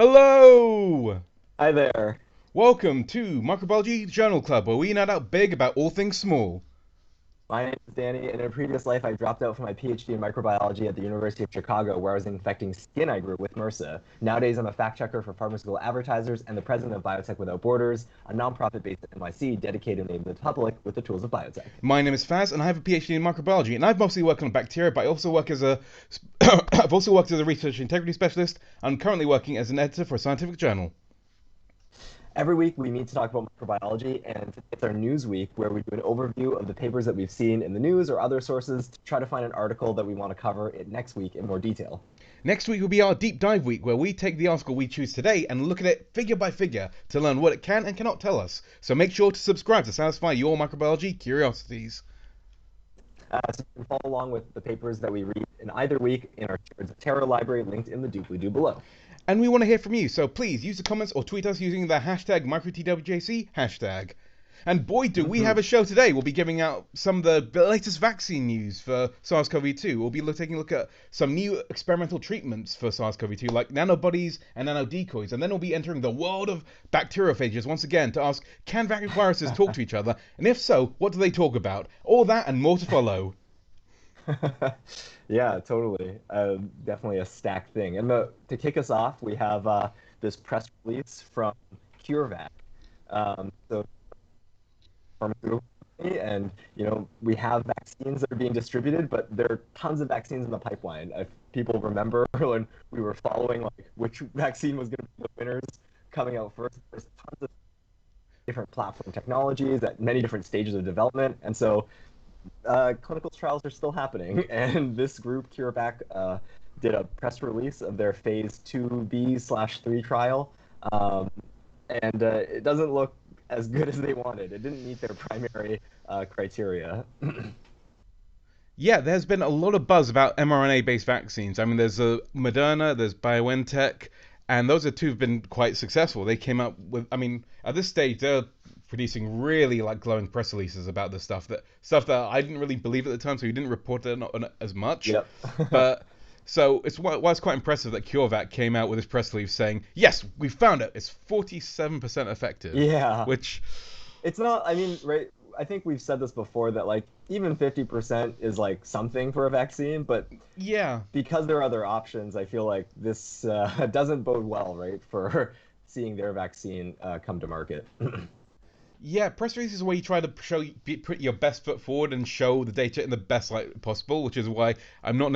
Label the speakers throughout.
Speaker 1: Hello!
Speaker 2: Hi there.
Speaker 1: Welcome to Microbiology Journal Club, where we nerd out big about all things small.
Speaker 2: My name is Danny, and in a previous life, I dropped out for my PhD in microbiology at the University of Chicago, where I was infecting skin I grew with MRSA. Nowadays, I'm a fact checker for pharmaceutical advertisers and the president of Biotech Without Borders, a nonprofit based at NYC dedicated to enabling the public with the tools of biotech.
Speaker 1: My name is Faz, and I have a PhD in microbiology, and I've mostly worked on bacteria, but I also work as a I've also worked as a research integrity specialist. I'm currently working as an editor for a scientific journal.
Speaker 2: Every week, we meet to talk about microbiology, and it's our news week where we do an overview of the papers that we've seen in the news or other sources to try to find an article that we want to cover it next week in more detail.
Speaker 1: Next week will be our deep dive week, where we take the article we choose today and look at it figure by figure to learn what it can and cannot tell us. So make sure to subscribe to satisfy your microbiology curiosities.
Speaker 2: So you can follow along with the papers that we read in either week in our Shared Terror library linked in the doobly-doo below.
Speaker 1: And we want to hear from you, so please use the comments or tweet us using the hashtag MicroTWJC hashtag. And boy, do we have a show today. We'll be giving out some of the latest vaccine news for SARS-CoV-2. We'll be taking a look at some new experimental treatments for SARS-CoV-2, like nanobodies and nanodecoys. And then we'll be entering the world of bacteriophages once again to ask, can viruses talk to each other? And if so, what do they talk about? All that and more to follow.
Speaker 2: Yeah, totally. Definitely a stacked thing. And to kick us off, we have this press release from CureVac. So pharmaceutical company, and we have vaccines that are being distributed, but there are tons of vaccines in the pipeline. If people remember when we were following like which vaccine was going to be the winners coming out first, there's tons of different platform technologies at many different stages of development, and so clinical trials are still happening. And this group, CureVac, did a press release of their phase 2b/3 trial, and it doesn't look as good as they wanted. It didn't meet their primary criteria.
Speaker 1: Yeah, there's been a lot of buzz about mRNA-based vaccines. I mean, there's Moderna, there's BioNTech, and those are two have been quite successful. They came up with, I mean, at this stage, they're producing really like glowing press releases about this stuff that I didn't really believe at the time, so we didn't report it on as much.
Speaker 2: Yep.
Speaker 1: But so it's quite impressive that CureVac came out with this press release saying, "Yes, we found it. It's 47% effective."
Speaker 2: Yeah.
Speaker 1: Which
Speaker 2: It's not, I mean, right, I think we've said this before that like even 50% is like something for a vaccine, but
Speaker 1: yeah,
Speaker 2: because there are other options, I feel like this doesn't bode well, right, for seeing their vaccine come to market.
Speaker 1: yeah, press releases is where you try to put your best foot forward and show the data in the best light possible, which is why I don't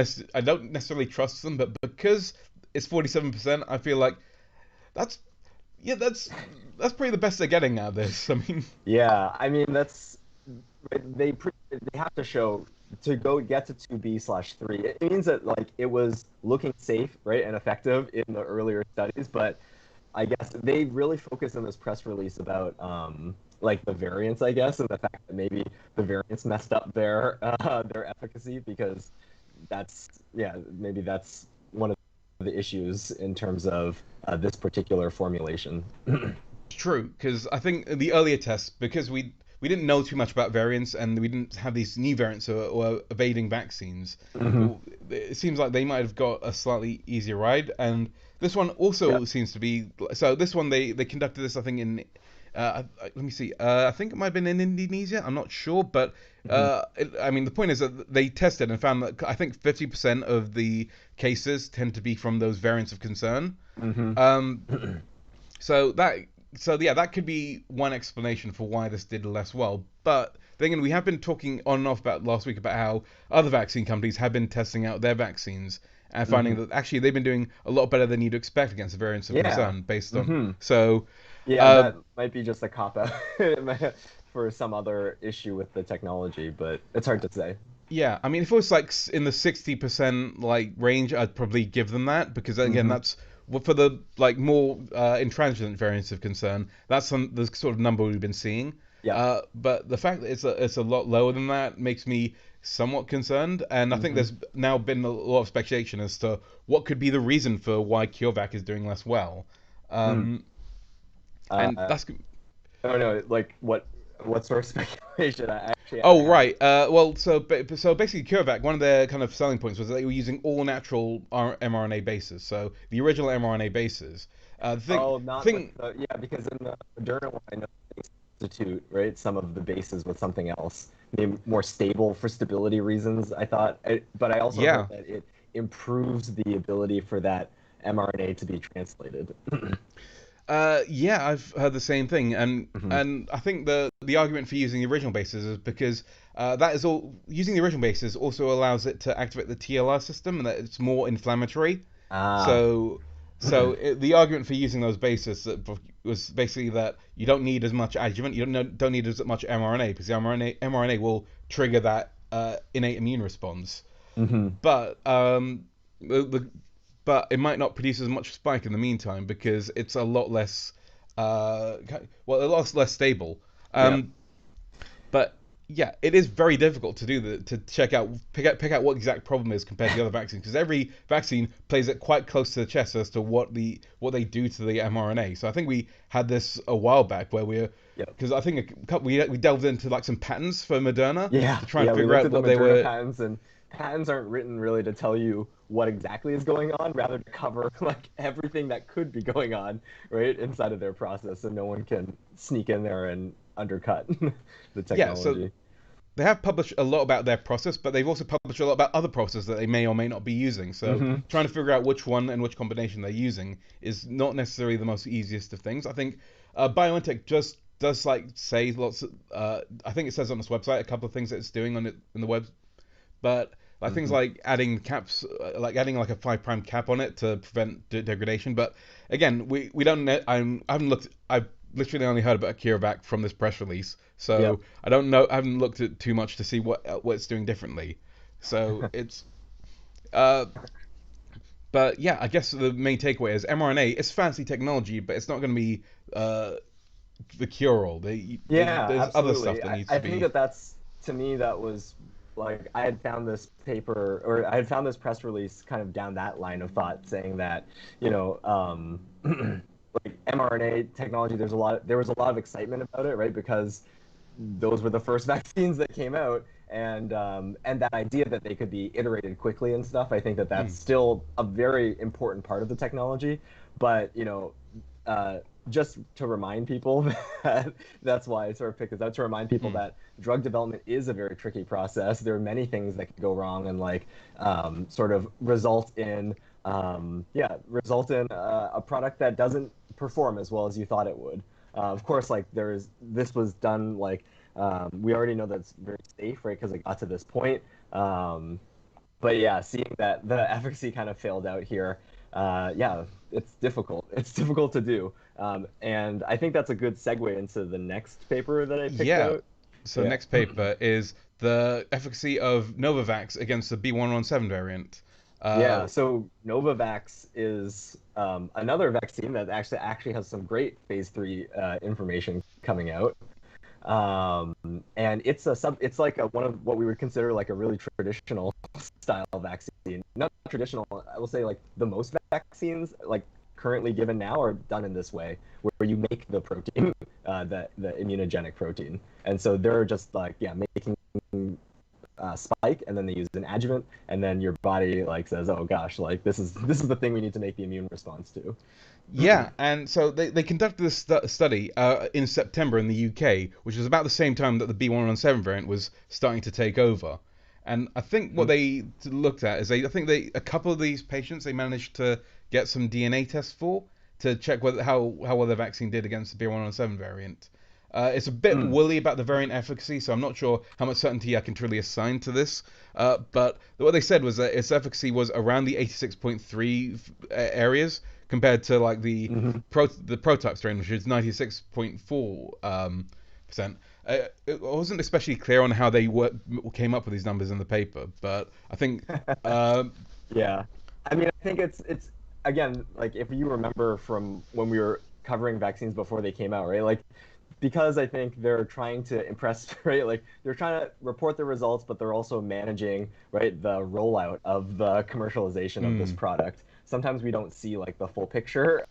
Speaker 1: necessarily trust them, but because it's 47%, I feel like that's yeah, that's probably the best they're getting out of this. I mean,
Speaker 2: Yeah, I mean that's they have to show to go get to 2b/3. It means that like it was looking safe, right, and effective in the earlier studies, but I guess they really focus in this press release about like the variants, I guess, and the fact that maybe the variants messed up their efficacy because maybe that's one of the issues in terms of this particular formulation.
Speaker 1: it's true because I think in the earlier tests, because we didn't know too much about variants and we didn't have these new variants or evading vaccines.
Speaker 2: Hmm.
Speaker 1: It seems like they might have got a slightly easier ride, and this one
Speaker 2: Yeah.
Speaker 1: also seems to be so. This one they conducted this, I think, in let me see. I think it might have been in Indonesia. I'm not sure, but
Speaker 2: Hmm.
Speaker 1: I mean, the point is that they tested and found that I think 50% of the cases tend to be from those variants of concern.
Speaker 2: Hmm.
Speaker 1: Um, so that yeah, that could be one explanation for why this did less well. But then again, we have been talking on and off about last week about how other vaccine companies have been testing out their vaccines and finding
Speaker 2: Hmm.
Speaker 1: that actually they've been doing a lot better than you'd expect against the variants of
Speaker 2: Yeah.
Speaker 1: concern based on
Speaker 2: Hmm.
Speaker 1: so
Speaker 2: Yeah,
Speaker 1: uh,
Speaker 2: that might be just a cop out for some other issue with the technology, but it's hard to say.
Speaker 1: yeah, I mean, if it was like in the 60% like range, I'd probably give them that because again,
Speaker 2: Hmm.
Speaker 1: that's for the like more intransigent variants of concern. That's the sort of number we've been seeing.
Speaker 2: Yeah.
Speaker 1: But the fact that it's a lot lower than that makes me somewhat concerned, and I think
Speaker 2: Hmm.
Speaker 1: there's now been a lot of speculation as to what could be the reason for why CureVac is doing less well.
Speaker 2: Mm.
Speaker 1: Um, and
Speaker 2: Uh,
Speaker 1: that's
Speaker 2: I don't know, like what? What sort of speculation? I
Speaker 1: Oh,
Speaker 2: haven't.
Speaker 1: right. Well, so basically, CureVac, one of their kind of selling points was that they were using all natural mRNA bases. So the original mRNA bases.
Speaker 2: Oh, not with
Speaker 1: thing,
Speaker 2: the, yeah, because in the Moderna one, I know they substitute, right, some of the bases with something else, maybe more stable for stability reasons, I thought. But I also heard
Speaker 1: yeah.
Speaker 2: that it improves the ability for that mRNA to be translated.
Speaker 1: Yeah, I've heard the same thing, and
Speaker 2: Hmm.
Speaker 1: and I think the argument for using the original bases is because that is all using the original bases also allows it to activate the TLR system, and that it's more inflammatory.
Speaker 2: Ah,
Speaker 1: So, the argument for using those bases was basically that you don't need as much adjuvant, you don't need as much mRNA because the mRNA will trigger that innate immune response.
Speaker 2: hmm.
Speaker 1: But the but it might not produce as much spike in the meantime because it's a lot less uh a lot less stable.
Speaker 2: Yeah.
Speaker 1: Um, but yeah, it is very difficult to do to pick out what the exact problem is compared to the other vaccines because every vaccine plays it quite close to the chest as to what they do to the mRNA. So I think we had this a while back where we're
Speaker 2: Yeah.
Speaker 1: because I think we delved into like some patents for Moderna
Speaker 2: Yeah,
Speaker 1: to try and
Speaker 2: yeah, we
Speaker 1: figure
Speaker 2: looked
Speaker 1: out
Speaker 2: at the
Speaker 1: what they
Speaker 2: Moderna
Speaker 1: were.
Speaker 2: patents, and patents aren't written really to tell you what exactly is going on, rather to cover like everything that could be going on, right, inside of their process, so no one can sneak in there and undercut the
Speaker 1: Yeah, so
Speaker 2: technology.
Speaker 1: they have published a lot about their process, but they've also published a lot about other processes that they may or may not be using. So
Speaker 2: Hmm.
Speaker 1: trying to figure out which one and which combination they're using is not necessarily the most easiest of things. I think BioNTech just does like say lots. I think it says on its website a couple of things that it's doing on it in the web, but like things
Speaker 2: Hmm.
Speaker 1: like adding caps, like adding like a 5' cap on it to prevent degradation. But again, we don't know. I haven't looked. I've literally only heard about CureVac from this press release,
Speaker 2: Yep.
Speaker 1: so I don't know. I haven't looked at too much to see what it's doing differently. So it's uh, but yeah, I guess the main takeaway is mRNA. It's fancy technology, but it's not going to be uh the cure all.
Speaker 2: Yeah,
Speaker 1: There's other stuff
Speaker 2: absolutely.
Speaker 1: that needs
Speaker 2: I
Speaker 1: to
Speaker 2: think
Speaker 1: be.
Speaker 2: that that's, to me, that was like I had found this paper, or I had found this press release kind of down that line of thought, saying that, you know, like mRNA technology, there was a lot of excitement about it, right? Because those were the first vaccines that came out, and that idea that they could be iterated quickly and stuff. I think that that's
Speaker 1: Mm,
Speaker 2: still a very important part of the technology. But uh, just to remind people that that's why I sort of picked this out, to remind people
Speaker 1: mm.
Speaker 2: that drug development is a very tricky process. There are many things that could go wrong and like sort of result in a product that doesn't perform as well as you thought it would. Of course, like this was done like we already know that it's very safe, right? Because it got to this point. Um, but yeah, seeing that the efficacy kind of failed out here, yeah, it's difficult. It's difficult to do. And I think that's a good segue into the next paper that I picked
Speaker 1: Yeah.
Speaker 2: out.
Speaker 1: So
Speaker 2: Yeah.
Speaker 1: next paper is the efficacy of Novavax against the B117 variant.
Speaker 2: Yeah,
Speaker 1: Uh,
Speaker 2: so Novavax is another vaccine that actually has some great phase three information coming out. Um, and it's like one of what we would consider like a really traditional style vaccine. Not traditional, I will say like the most vaccines like currently given now are done in this way, where you make the protein, the immunogenic protein, and so they're just like yeah making spike, and then they use an adjuvant, and then your body like says, oh gosh, like this is the thing we need to make the immune response to.
Speaker 1: yeah, and so they conducted this study in September in the UK, which was about the same time that the B117 variant was starting to take over. And I think what they looked at is I think a couple of these patients they managed to get some DNA tests for to check how well the vaccine did against the B117 variant. It's a bit
Speaker 2: Mm.
Speaker 1: woolly about the variant efficacy, so I'm not sure how much certainty I can truly assign to this. But what they said was that its efficacy was around the 86.3 areas compared to like
Speaker 2: Hmm.
Speaker 1: the prototype strain, which is 96.4 percent. It wasn't especially clear on how they came up with these numbers in the paper, but I think um,
Speaker 2: Yeah. I mean, I think it's again, like if you remember from when we were covering vaccines before they came out, right? Like because I think they're trying to impress, right? Like they're trying to report the results, but they're also managing, right, the rollout of the commercialization of this
Speaker 1: mm,
Speaker 2: product. Sometimes we don't see like the full picture.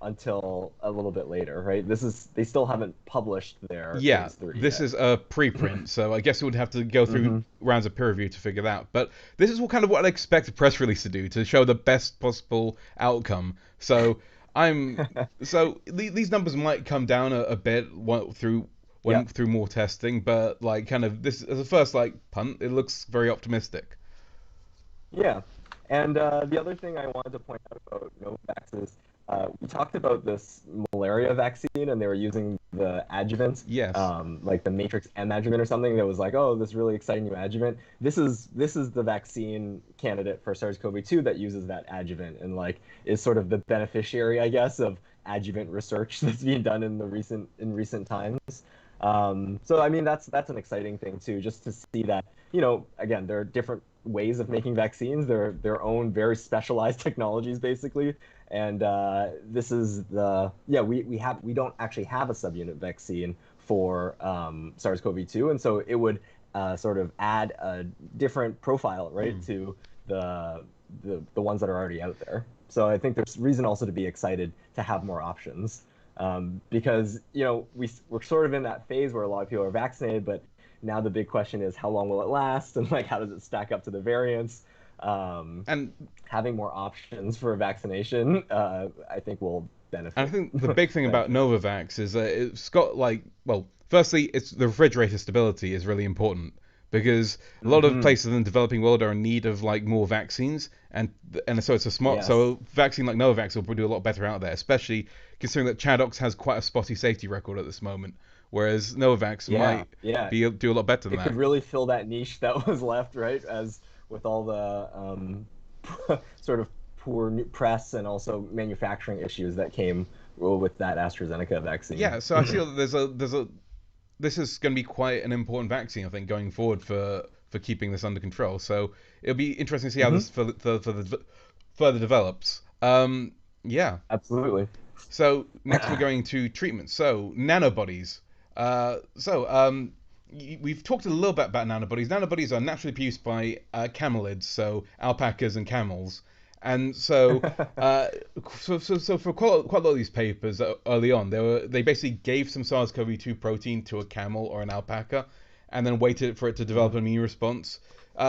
Speaker 2: until a little bit later, right? They still haven't published their
Speaker 1: Yeah,
Speaker 2: phase 3
Speaker 1: this
Speaker 2: yet.
Speaker 1: is a preprint, so I guess we would have to go through
Speaker 2: Hmm.
Speaker 1: rounds of peer review to figure that out. But this is kind of what I expect a press release to do, to show the best possible outcome. So I'm these numbers might come down a bit
Speaker 2: Yeah.
Speaker 1: through more testing, but like kind of this as a first like punt, it looks very optimistic.
Speaker 2: Yeah. And the other thing I wanted to point out about Novavax is we talked about this malaria vaccine, and they were using the adjuvant,
Speaker 1: Yes.
Speaker 2: like the Matrix M adjuvant or something that was like, oh, this really exciting new adjuvant. This is the vaccine candidate for SARS-CoV-2 that uses that adjuvant and like is sort of the beneficiary, I guess, of adjuvant research that's being done in recent times. So I mean that's an exciting thing too, just to see that, again, there are different ways of making vaccines. They're their own very specialized technologies, basically. And this is the yeah we don't actually have a subunit vaccine for SARS-CoV-2, and so it would sort of add a different profile, right,
Speaker 1: Mm.
Speaker 2: to the ones that are already out there. So I think there's reason also to be excited to have more options, because we're sort of in that phase where a lot of people are vaccinated, but now the big question is how long will it last, and like how does it stack up to the variants? Um,
Speaker 1: And
Speaker 2: Having more options for vaccination, I think will
Speaker 1: And I
Speaker 2: benefit
Speaker 1: think the big thing about
Speaker 2: benefit.
Speaker 1: Novavax is that it's got like, well, firstly, it's the refrigerator stability is really important because a lot of
Speaker 2: Hmm.
Speaker 1: places in the developing world are in need of like more vaccines, and so it's a smart
Speaker 2: Yes.
Speaker 1: so vaccine like Novavax will do a lot better out there, especially considering that Chadox has quite a spotty safety record at this moment, whereas Novavax
Speaker 2: Yeah.
Speaker 1: might
Speaker 2: Yeah.
Speaker 1: do a lot better than
Speaker 2: It could
Speaker 1: that.
Speaker 2: really fill that niche that was left, right? As with all the sort of poor press and also manufacturing issues that came with that AstraZeneca vaccine.
Speaker 1: Yeah, so I feel that there's a this is going to be quite an important vaccine, I think, going forward for keeping this under control. So it'll be interesting to see how
Speaker 2: Hmm.
Speaker 1: this further develops. Yeah.
Speaker 2: Absolutely.
Speaker 1: So next we're going to treatment. So nanobodies. We've talked a little bit about nanobodies. Nanobodies are naturally produced by camelids, so alpacas and camels. And so for quite a lot of these papers early on, they basically gave some SARS-CoV-2 protein to a camel or an alpaca, and then waited for it to develop an immune response.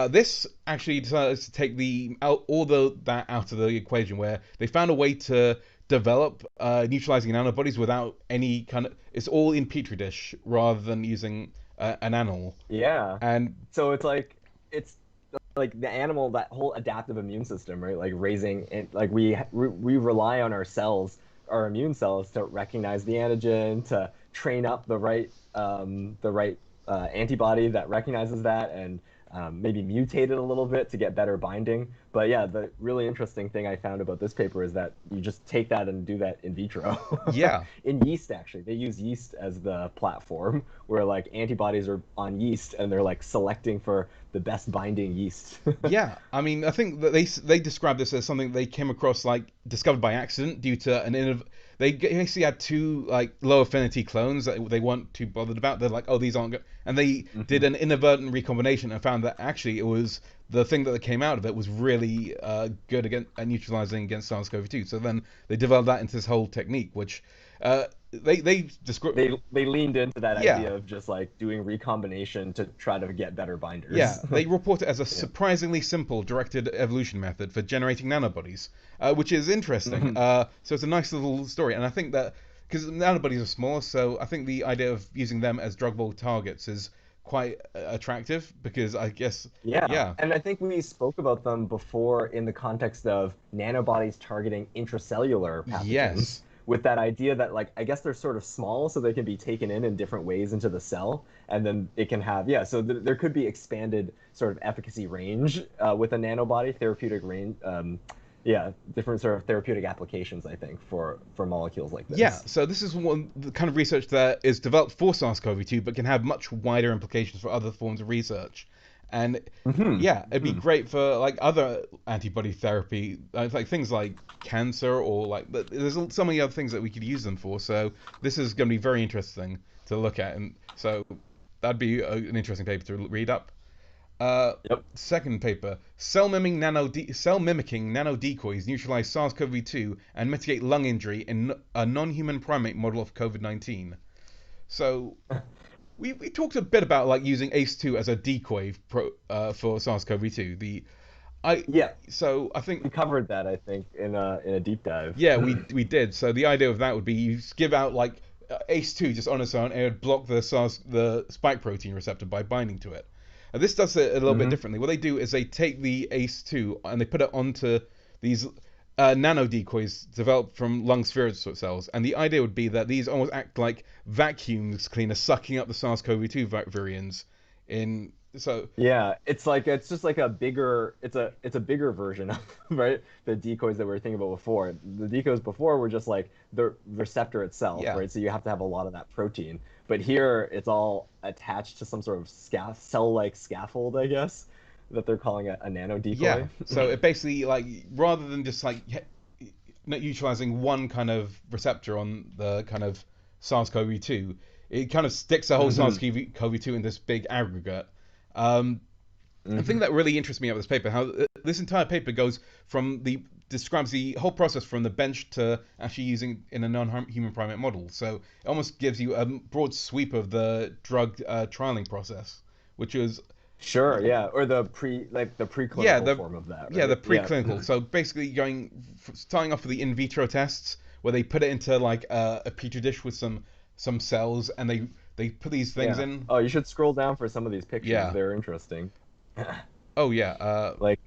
Speaker 1: This actually decides to take that out of the equation, where they found a way to develop neutralizing antibodies without any kind of. It's all in petri dish rather than using an animal.
Speaker 2: Yeah.
Speaker 1: And
Speaker 2: So it's like the animal, that whole adaptive immune system, right? Like raising it, like we rely on our cells, our immune cells, to recognize the antigen, to train up the right antibody that recognizes that, and maybe mutate it a little bit to get better binding. But yeah, the really interesting thing I found about this paper is that you just take that and do that in vitro.
Speaker 1: yeah,
Speaker 2: In yeast, actually, they use yeast as the platform, where like antibodies are on yeast and they're like selecting for the best binding yeast.
Speaker 1: yeah. I mean, I think that they describe this as something they came across, like discovered by accident due to they basically had two like low affinity clones that they weren't too bothered about. They're like, oh, these aren't good, and they did
Speaker 2: Hmm.
Speaker 1: an inadvertent recombination and found that actually it was the thing that came out of it was really good at neutralizing against SARS-CoV-2. So then they developed that into this whole technique, which they describe.
Speaker 2: They leaned into that
Speaker 1: Yeah,
Speaker 2: idea of just like doing recombination to try to get better
Speaker 1: yeah,
Speaker 2: binders.
Speaker 1: they report it as a
Speaker 2: Yeah.
Speaker 1: surprisingly simple directed evolution method for generating nanobodies, which is interesting.
Speaker 2: Hmm.
Speaker 1: So it's a nice little story, and I think that because nanobodies are small, so I think the idea of using them as druggable targets is quite attractive because I guess,
Speaker 2: Yeah,
Speaker 1: yeah,
Speaker 2: and I think we spoke about them before in the context of nanobodies targeting intracellular pathogens,
Speaker 1: yes,
Speaker 2: with that idea that, like, I guess they're sort of small, so they can be taken in different ways into the cell, and then it can have, yeah, so there could be expanded sort of efficacy range with a nanobody, therapeutic range, yeah, different sort of therapeutic applications, I think, for molecules like
Speaker 1: yeah.
Speaker 2: this.
Speaker 1: So this is one the kind of research that is developed for SARS-CoV-2, but can have much wider implications for other forms of research. And
Speaker 2: Hmm.
Speaker 1: yeah, it'd be
Speaker 2: Hmm.
Speaker 1: great for like other antibody therapy, like things like cancer or like there's so many other things that we could use them for. So this is going to be very interesting to look at, and so that'd be an interesting paper to read up.
Speaker 2: Yep.
Speaker 1: Second paper: cell-mimicking nanodecoys neutralize SARS-CoV-2 and mitigate lung injury in a non-human primate model of COVID-19. So we talked a bit about like using ACE2 as a decoy for SARS-CoV-2.
Speaker 2: Yeah,
Speaker 1: So I
Speaker 2: we
Speaker 1: think
Speaker 2: covered that, I think, in a deep dive.
Speaker 1: yeah, we did. So the idea of that would be you give out like ACE2 just on its own, and it would block the spike protein receptor by binding to it. This does it a little bit differently. What they do is they take the ACE2 and they put it onto these nanodecoys developed from lung spheroid cells, and the idea would be that these almost act like vacuum cleaners sucking up the SARS-CoV-2 virions in so
Speaker 2: Yeah, it's just like a bigger it's a bigger version of right the decoys that we were thinking about before. The decoys before were just like the receptor itself,
Speaker 1: yeah.
Speaker 2: right? So you have to have a lot of that protein. But here it's all attached to some sort of cell-like scaffold, I guess, that they're calling a nano
Speaker 1: Yeah,
Speaker 2: decoy.
Speaker 1: so it basically like rather than just like not utilizing one kind of receptor on the kind of SARS-CoV-2, it kind of sticks the whole SARS-CoV-2 in this big aggregate. The thing that really interests me about this paper, how this entire paper goes from describes the whole process from the bench to actually using in a non-human primate model. So it almost gives you a broad sweep of the drug trialing process, which is
Speaker 2: Sure, yeah, or the
Speaker 1: yeah,
Speaker 2: preclinical form of that,
Speaker 1: the
Speaker 2: right? Yeah.
Speaker 1: preclinical. So basically, starting off with the in vitro tests, where they put it into like a petri dish with some cells, and they put these things
Speaker 2: Yeah.
Speaker 1: in.
Speaker 2: Oh, you should scroll down for some of these pictures.
Speaker 1: Yeah.
Speaker 2: They're interesting.
Speaker 1: Oh yeah.
Speaker 2: Like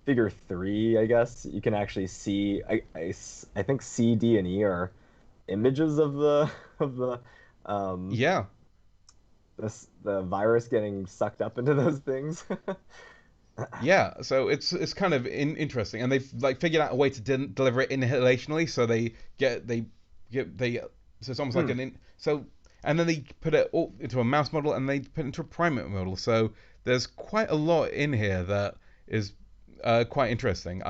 Speaker 2: figure 3, I guess you can actually see. I think C, D, and E are images of the of the um
Speaker 1: Yeah.
Speaker 2: the virus getting sucked up into those things.
Speaker 1: Yeah. So it's kind of interesting, and they've like figured out a way to deliver it inhalationally. So they so it's almost like
Speaker 2: Hmm.
Speaker 1: an so and then they put it all into a mouse model, and they put it into a primate model. So there's quite a lot in here that is quite interesting.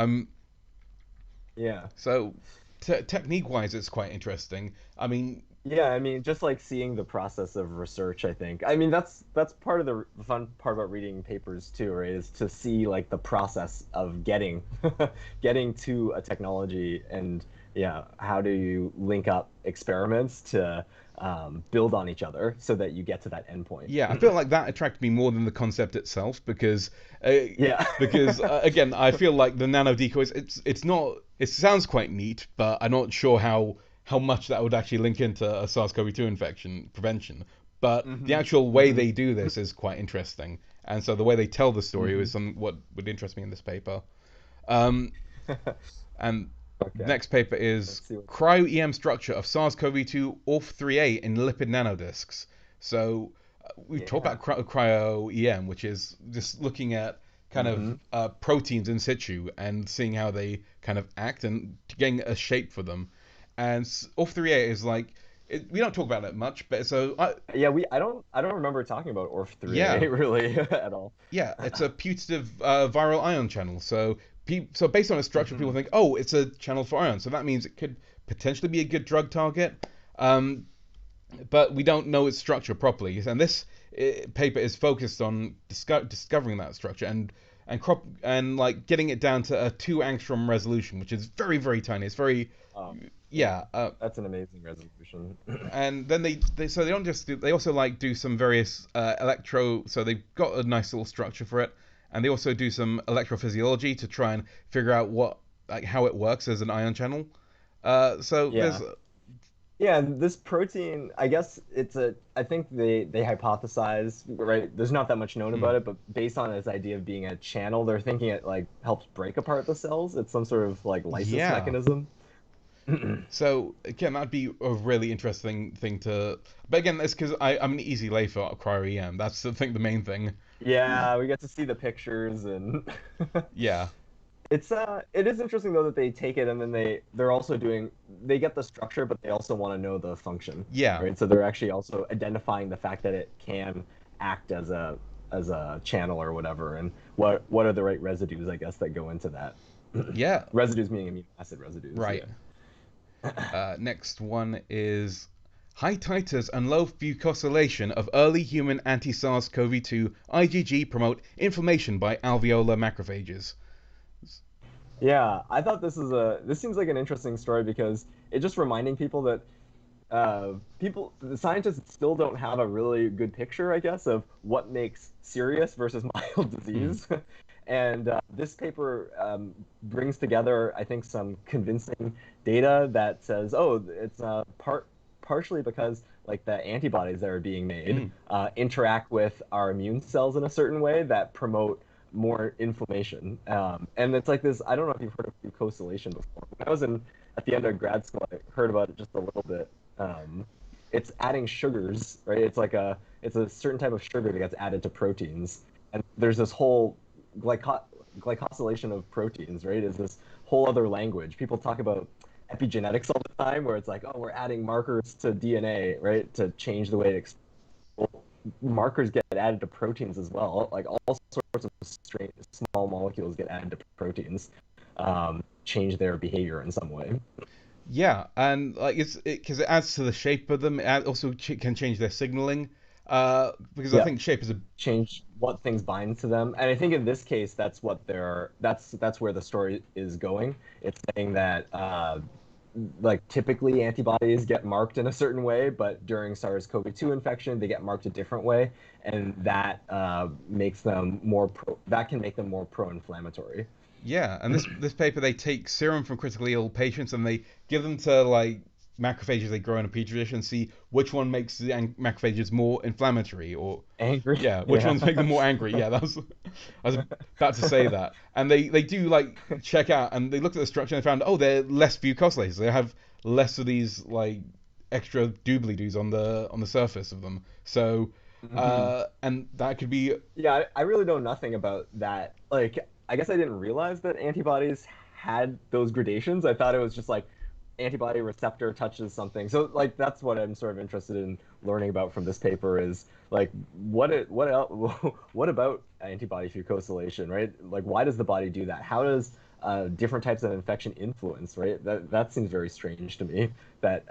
Speaker 2: Yeah.
Speaker 1: So technique-wise, it's quite interesting. I mean,
Speaker 2: Yeah, I mean, just like seeing the process of research, I think. I mean, that's part of the fun part about reading papers too, right? Is to see like the process of getting getting to a technology, and yeah, how do you link up experiments to build on each other so that you get to that endpoint?
Speaker 1: yeah, I feel like that attracted me more than the concept itself because
Speaker 2: Yeah.
Speaker 1: again, I feel like the nano decoys. It's not. It sounds quite neat, but I'm not sure how much that would actually link into a SARS-CoV-2 infection prevention. But the
Speaker 2: Hmm.
Speaker 1: actual way they do this is quite interesting, and so the way they tell the story
Speaker 2: Hmm.
Speaker 1: is what would interest me in this paper. Um, and the
Speaker 2: Okay.
Speaker 1: next paper is
Speaker 2: Let's see what.
Speaker 1: Cryo-EM structure of SARS-CoV-2 ORF3a in lipid nanodiscs. So we talked
Speaker 2: Yeah.
Speaker 1: about Cryo-EM, which is just looking at kind of
Speaker 2: Hmm.
Speaker 1: proteins in situ and seeing how they kind of act and getting a shape for them. And ORF3a is like we don't talk about it much, but so
Speaker 2: Yeah, I don't remember talking about
Speaker 1: yeah,
Speaker 2: ORF3a really at all.
Speaker 1: yeah, it's a putative viral ion channel. So, so based on its structure, people
Speaker 2: Hmm.
Speaker 1: think, oh, it's a channel for ion. So that means it could potentially be a good drug target. Um, but we don't know its structure properly. And this paper is focused on discovering that structure and like getting it down to a 2 angstrom resolution, which is very very tiny. It's very
Speaker 2: Oh, yeah,
Speaker 1: yeah.
Speaker 2: that's an amazing resolution.
Speaker 1: And then so they don't just do they also like do some various so they've got a nice little structure for it, and they also do some electrophysiology to try and figure out what like how it works as an ion channel. So there's
Speaker 2: Yeah. Yeah, and this protein, I guess I think they hypothesize, right? There's not that much known
Speaker 1: hmm.
Speaker 2: about it, but based on its idea of being a channel, they're thinking it like helps break apart the cells. It's some sort of like lysis
Speaker 1: Yeah.
Speaker 2: mechanism.
Speaker 1: So again, that'd be a really interesting thing to. But again, it's because I'm an easy lay for Cryo-EM. That's I think the main thing.
Speaker 2: Yeah, we get to see the pictures and
Speaker 1: Yeah.
Speaker 2: it is interesting though that they take it and then they're also doing they get the structure but they also want to know the function,
Speaker 1: Yeah.
Speaker 2: right? So they're actually also identifying the fact that it can act as a channel or whatever, and what are the right residues, I guess, that go into that.
Speaker 1: Yeah.
Speaker 2: Residues meaning amino acid residues,
Speaker 1: Right.
Speaker 2: yeah.
Speaker 1: Next one is High titers and low fucosylation of early human anti-SARS-CoV-2 IgG promote inflammation by alveolar macrophages.
Speaker 2: Yeah, I thought this seems like an interesting story because it's just reminding people that the scientists still don't have a really good picture, I guess, of what makes serious versus mild disease. And this paper brings together, I think, some convincing data that says, oh, it's partially because like the antibodies that are being made interact with our immune cells in a certain way that promote more inflammation. And it's like this, I don't know if you've heard of fucosylation before. When I was at the end of grad school, I heard about it just a little bit. It's adding sugars, right? It's a certain type of sugar that gets added to proteins. And there's this whole glycosylation of proteins, right? Is this whole other language. People talk about epigenetics all the time, where it's like, oh, we're adding markers to DNA, right, to change the way it markers get added to proteins as well. Like all sorts of strange small molecules get added to proteins, change their behavior in some way.
Speaker 1: Yeah, and like because it adds to the shape of them. It also can change their signaling. Because I
Speaker 2: Yeah,
Speaker 1: think shape is a
Speaker 2: change what things bind to them. And I think in this case, that's where the story is going. It's saying that like typically antibodies get marked in a certain way, but during SARS-CoV-2 infection, they get marked a different way, and that makes them that can make them more pro-inflammatory.
Speaker 1: Yeah, and this paper they take serum from critically ill patients and they give them to like macrophages they grow in a petri dish and see which one makes the macrophages more inflammatory or
Speaker 2: Angry.
Speaker 1: yeah, which
Speaker 2: Yeah.
Speaker 1: ones make them more angry. Yeah, I was about to say that. And they do like check out and they looked at the structure and they found they're less fucosylated. They have less of these like extra doobly doos on the surface of them. So
Speaker 2: Mhm.
Speaker 1: and that could be
Speaker 2: Yeah, I really know nothing about that. Like, I guess I didn't realize that antibodies had those gradations. I thought it was just like antibody receptor touches something. So, like, that's what I'm sort of interested in learning about from this paper is like what else, what about antibody fucosylation, right? Like, why does the body do that? How does different types of infection influence, right? That seems very strange to me. That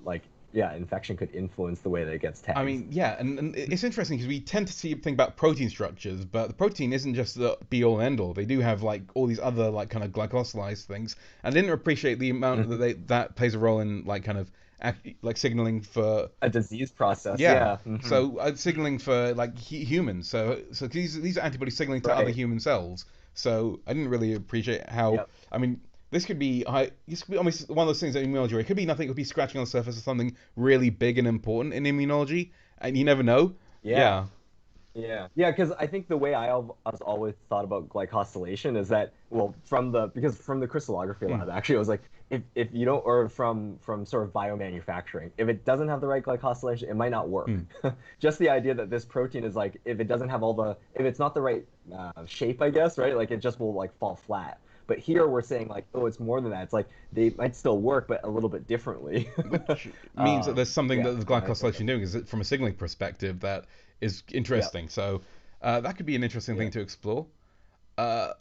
Speaker 2: like yeah, infection could influence the way that it gets
Speaker 1: I
Speaker 2: tagged.
Speaker 1: mean, yeah, and it's interesting because we tend to think about protein structures, but the protein isn't just the be all and end all. They do have like all these other like kind of glycosylized things. And I didn't appreciate the amount that that plays a role in like kind of like signaling for
Speaker 2: A disease process.
Speaker 1: yeah.
Speaker 2: Yeah.
Speaker 1: So signaling for like humans. So these are antibodies signaling to other
Speaker 2: Right.
Speaker 1: human cells. So I didn't really appreciate how.
Speaker 2: Yep.
Speaker 1: I mean, this could be almost one of those things in immunology where it could be nothing. It could be scratching on the surface of something really big and important in immunology, and you never know.
Speaker 2: Yeah.
Speaker 1: Yeah.
Speaker 2: Yeah. Yeah. Because I think the way I was always thought about glycosylation is that, well, because from the crystallography
Speaker 1: Mm,
Speaker 2: lab, actually, I was like, if you don't, or from sort of biomanufacturing, if it doesn't have the right glycosylation, it might not work.
Speaker 1: mm.
Speaker 2: Just the idea that this protein is like, if it doesn't have if it's not the right shape, I guess, right? Like it just will like fall flat. But here we're saying like, oh, it's more than that. It's like they might still work, but a little bit differently.
Speaker 1: Which means that there's something
Speaker 2: Yeah,
Speaker 1: that the
Speaker 2: from my point of
Speaker 1: glycosylation doing is from a signaling perspective that is
Speaker 2: view.
Speaker 1: interesting. So that could be an interesting
Speaker 2: Yeah.
Speaker 1: thing to explore. Uh,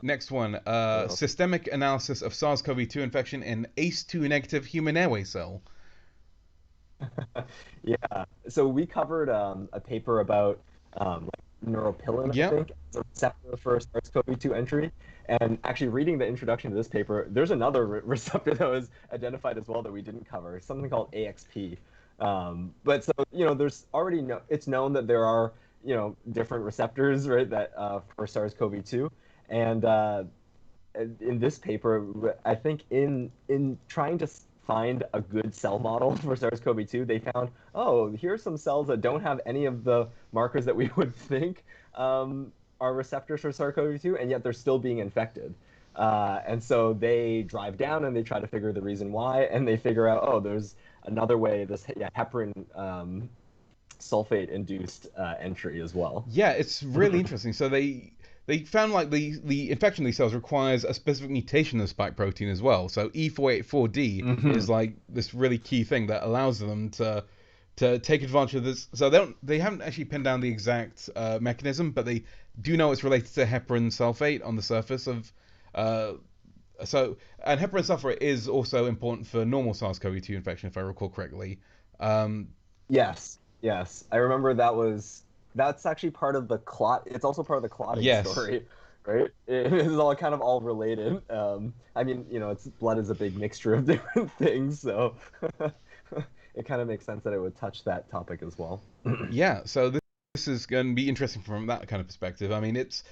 Speaker 1: Next one,
Speaker 2: What else?
Speaker 1: systemic analysis of SARS-CoV-2 infection in ACE2 negative human airway cell.
Speaker 2: Yeah. So we covered a paper about like neuropilin, I
Speaker 1: Yep.
Speaker 2: think, as a receptor for SARS-CoV-2 entry. And actually, reading the introduction to this paper, there's another receptor that was identified as well that we didn't cover, something called AXP. But so there's already it's known that there are different receptors, right, that for SARS-CoV-2, and in this paper, I think in trying to find a good cell model for SARS-CoV-2, they found, oh, here are some cells that don't have any of the markers that we would think are receptors for SARS-CoV-2, and yet they're still being infected. And so they drive down and they try to figure the reason why, and they figure out, oh, there's another way, this heparin sulfate-induced entry as well.
Speaker 1: Yeah, it's really interesting. So they found like the infection of these cells requires a specific mutation of spike protein as well. So E484D
Speaker 2: Hmm.
Speaker 1: is like this really key thing that allows them to take advantage of this. So they haven't actually pinned down the exact mechanism, but they do know it's related to heparin sulfate on the surface of. Uh, and heparin sulfate is also important for normal SARS-CoV-2 infection, if I recall correctly. Um,
Speaker 2: Yes, yes. I remember that's actually part of the clot. It's also part of the clotting
Speaker 1: yes.
Speaker 2: story, right? It is all kind of all related. I mean, it's blood is a big mixture of different things, so it kind of makes sense that it would touch that topic as well.
Speaker 1: Yeah, so this is going to be interesting from that kind of perspective. I mean, it's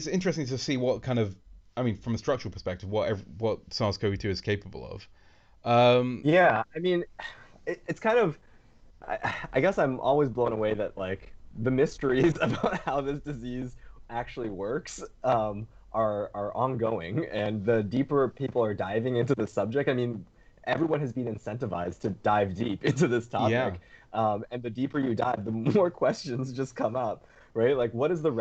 Speaker 1: interesting to see what kind of, I mean, from a structural perspective, what SARS-CoV-2 is capable of. Um,
Speaker 2: Yeah, I mean, it's kind of I guess I'm always blown away that like the mysteries about how this disease actually works are ongoing, and the deeper people are diving into the subject, I mean, everyone has been incentivized to dive deep into this
Speaker 1: yeah,
Speaker 2: topic, and the deeper you dive, the more questions just come up. Right, like what is the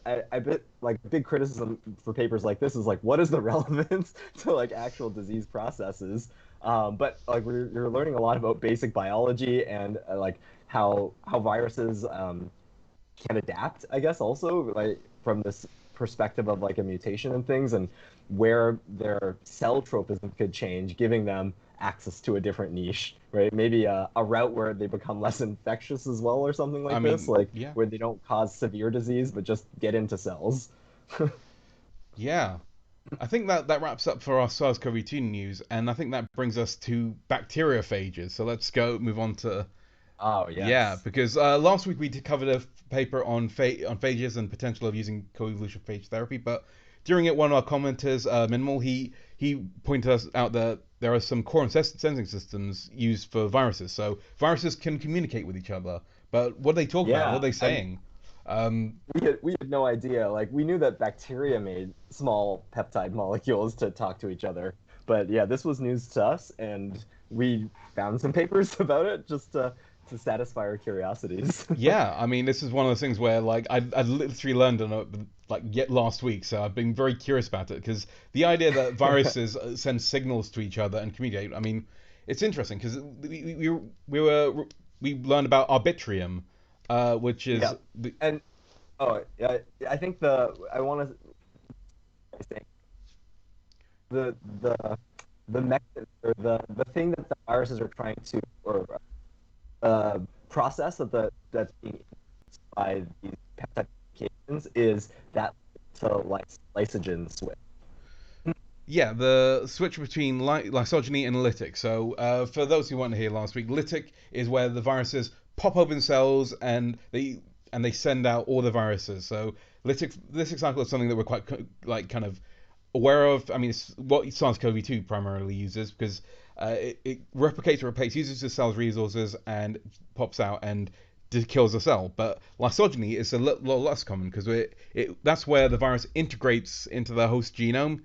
Speaker 2: I bet like big criticism for papers like this is like what is the relevance to like actual disease processes, but like you're learning a lot about basic biology and like how viruses can adapt, I guess, also like from this perspective of like a mutation and things, and where their cell tropism could change, giving them access to a different niche, right? Maybe a route where they become less infectious as well, or something
Speaker 1: I
Speaker 2: like this,
Speaker 1: mean,
Speaker 2: like
Speaker 1: yeah,
Speaker 2: where they don't cause severe disease but just get into cells.
Speaker 1: yeah. I think that wraps up for our SARS-CoV-2 news, and I think that brings us to bacteriophages. So let's go move on to
Speaker 2: Oh
Speaker 1: yeah,
Speaker 2: yes.
Speaker 1: because last week we covered a paper on on phages and potential of using co-evolution phage therapy, but during it, one of our commenters, Minimal, he pointed us out that there are some core and sensing systems used for viruses. So viruses can communicate with each other, but what are they talking about? What are
Speaker 2: Yeah,
Speaker 1: they
Speaker 2: and
Speaker 1: saying? Um,
Speaker 2: we had no idea. Like we knew that bacteria made small peptide molecules to talk to each other, but yeah, this was news to us, and we found some papers about it just to satisfy our curiosities.
Speaker 1: Yeah, I mean, this is one of those things where like I literally learned on it like yet last week, so I've been very curious about it because the idea that viruses send signals to each other and communicate. I mean, it's interesting because we were we learned about arbitrium, which is
Speaker 2: Yeah, and oh, yeah, I think the I want to say the the mechanism or the thing that the viruses are trying to or process that's being induced by these peptide communications is that to lysogen switch.
Speaker 1: yeah, the switch between lysogeny and lytic. So for those who weren't here last week, lytic is where the viruses pop open cells and they send out all the viruses. So lytic cycle is something that we're quite like kind of aware of. I mean, it's what SARS-CoV-2 primarily uses because it replicates, uses the cell's resources, and pops out and kills the cell. But lysogeny is a lot less common because that's where the virus integrates into the host genome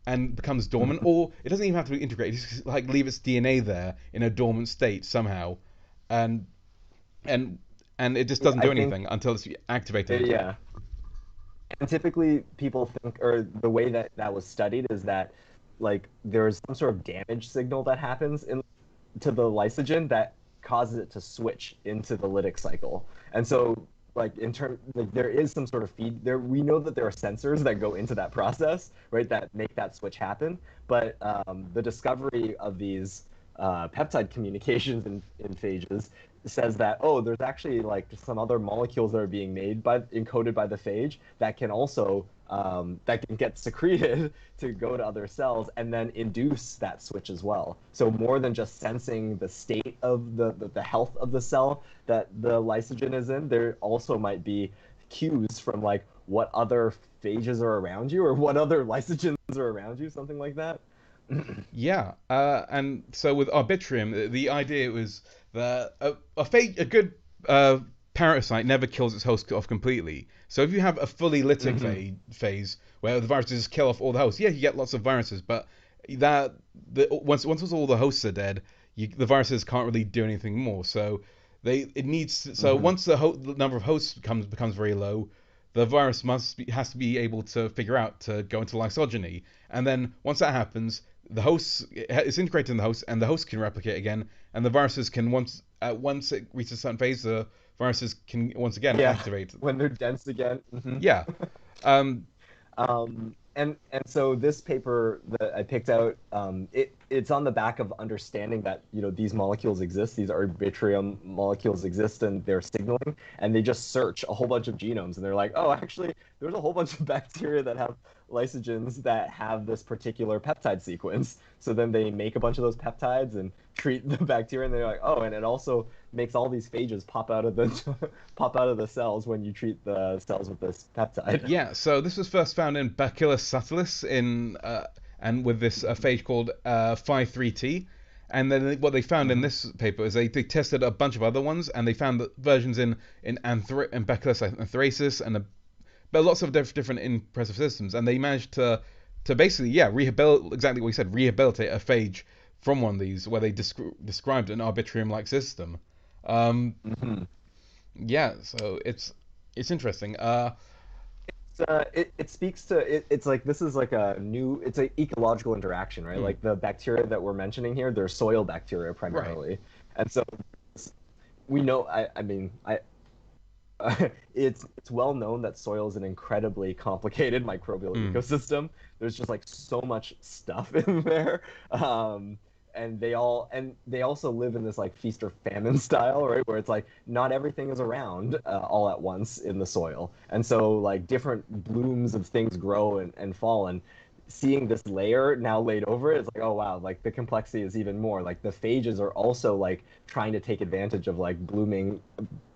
Speaker 1: and becomes dormant, or it doesn't even have to be integrated. Just like leave its DNA there in a dormant state somehow, and and and it just
Speaker 2: Yeah,
Speaker 1: doesn't
Speaker 2: I
Speaker 1: do
Speaker 2: think
Speaker 1: anything until it's activated.
Speaker 2: yeah. And typically people think, or the way that that was studied is that like there's some sort of damage signal that happens in to the lysogen that causes it to switch into the lytic cycle. And so like in term like there is some sort of feed there. We know that there are sensors that go into that process, right, that make that switch happen. But the discovery of these peptide communications in phages says that, oh, there's actually like some other molecules that are being made by encoded by the phage that can also that can get secreted to go to other cells and then induce that switch as well. So more than just sensing the state of the health of the cell that the lysogen is in, there also might be cues from like what other phages are around you or what other lysogens are around you, something like that.
Speaker 1: Yeah, and so with arbitrium, the idea was that a good parasite never kills its host off completely. So if you have a fully lytic
Speaker 2: Hmm.
Speaker 1: phase where the viruses just kill off all the hosts, yeah, you get lots of viruses, but that once all the hosts are dead, the viruses can't really do anything more. So
Speaker 2: Hmm.
Speaker 1: once the number of hosts becomes very low, the virus has to be able to figure out to go into lysogeny, and then once that happens, the host it's integrated in the host, and the host can replicate again, and the viruses can once it reaches a certain phase, the viruses can once again
Speaker 2: Yeah,
Speaker 1: activate.
Speaker 2: when they're dense again.
Speaker 1: Yeah, um,
Speaker 2: Um, and so this paper that I picked out, it's on the back of understanding that these molecules exist, these arbitrium molecules exist, and they're signaling, and they just search a whole bunch of genomes, and they're like, oh, actually, there's a whole bunch of bacteria that have lysogens that have this particular peptide sequence. So then they make a bunch of those peptides and treat the bacteria, and they're like, oh, and it also makes all these phages pop out of the pop out of the cells when you treat the cells with this peptide.
Speaker 1: Yeah, so this was first found in Bacillus subtilis and with this phage called 53T. And then what they found in this paper is they tested a bunch of other ones, and they found that versions in Bacillus anthracis but lots of different impressive systems, and they managed to basically rehabilitate, exactly what we said, rehabilitate a phage from one of these where they described an arbitrium-like system. Yeah, so it's interesting.
Speaker 2: It speaks to it's like this is like it's an ecological interaction, right? Like the bacteria that we're mentioning here, they're soil bacteria primarily,
Speaker 1: Right.
Speaker 2: and so we know. I mean, it's well known that soil is an incredibly complicated microbial ecosystem. There's just like so much stuff in there. And they also live in this like feast or famine style, right? Where it's like not everything is around all at once in the soil, and so like different blooms of things grow and fall, and seeing this layer now laid over it, it's like, oh wow, like the complexity is even more. Like the phages are also like trying to take advantage of like blooming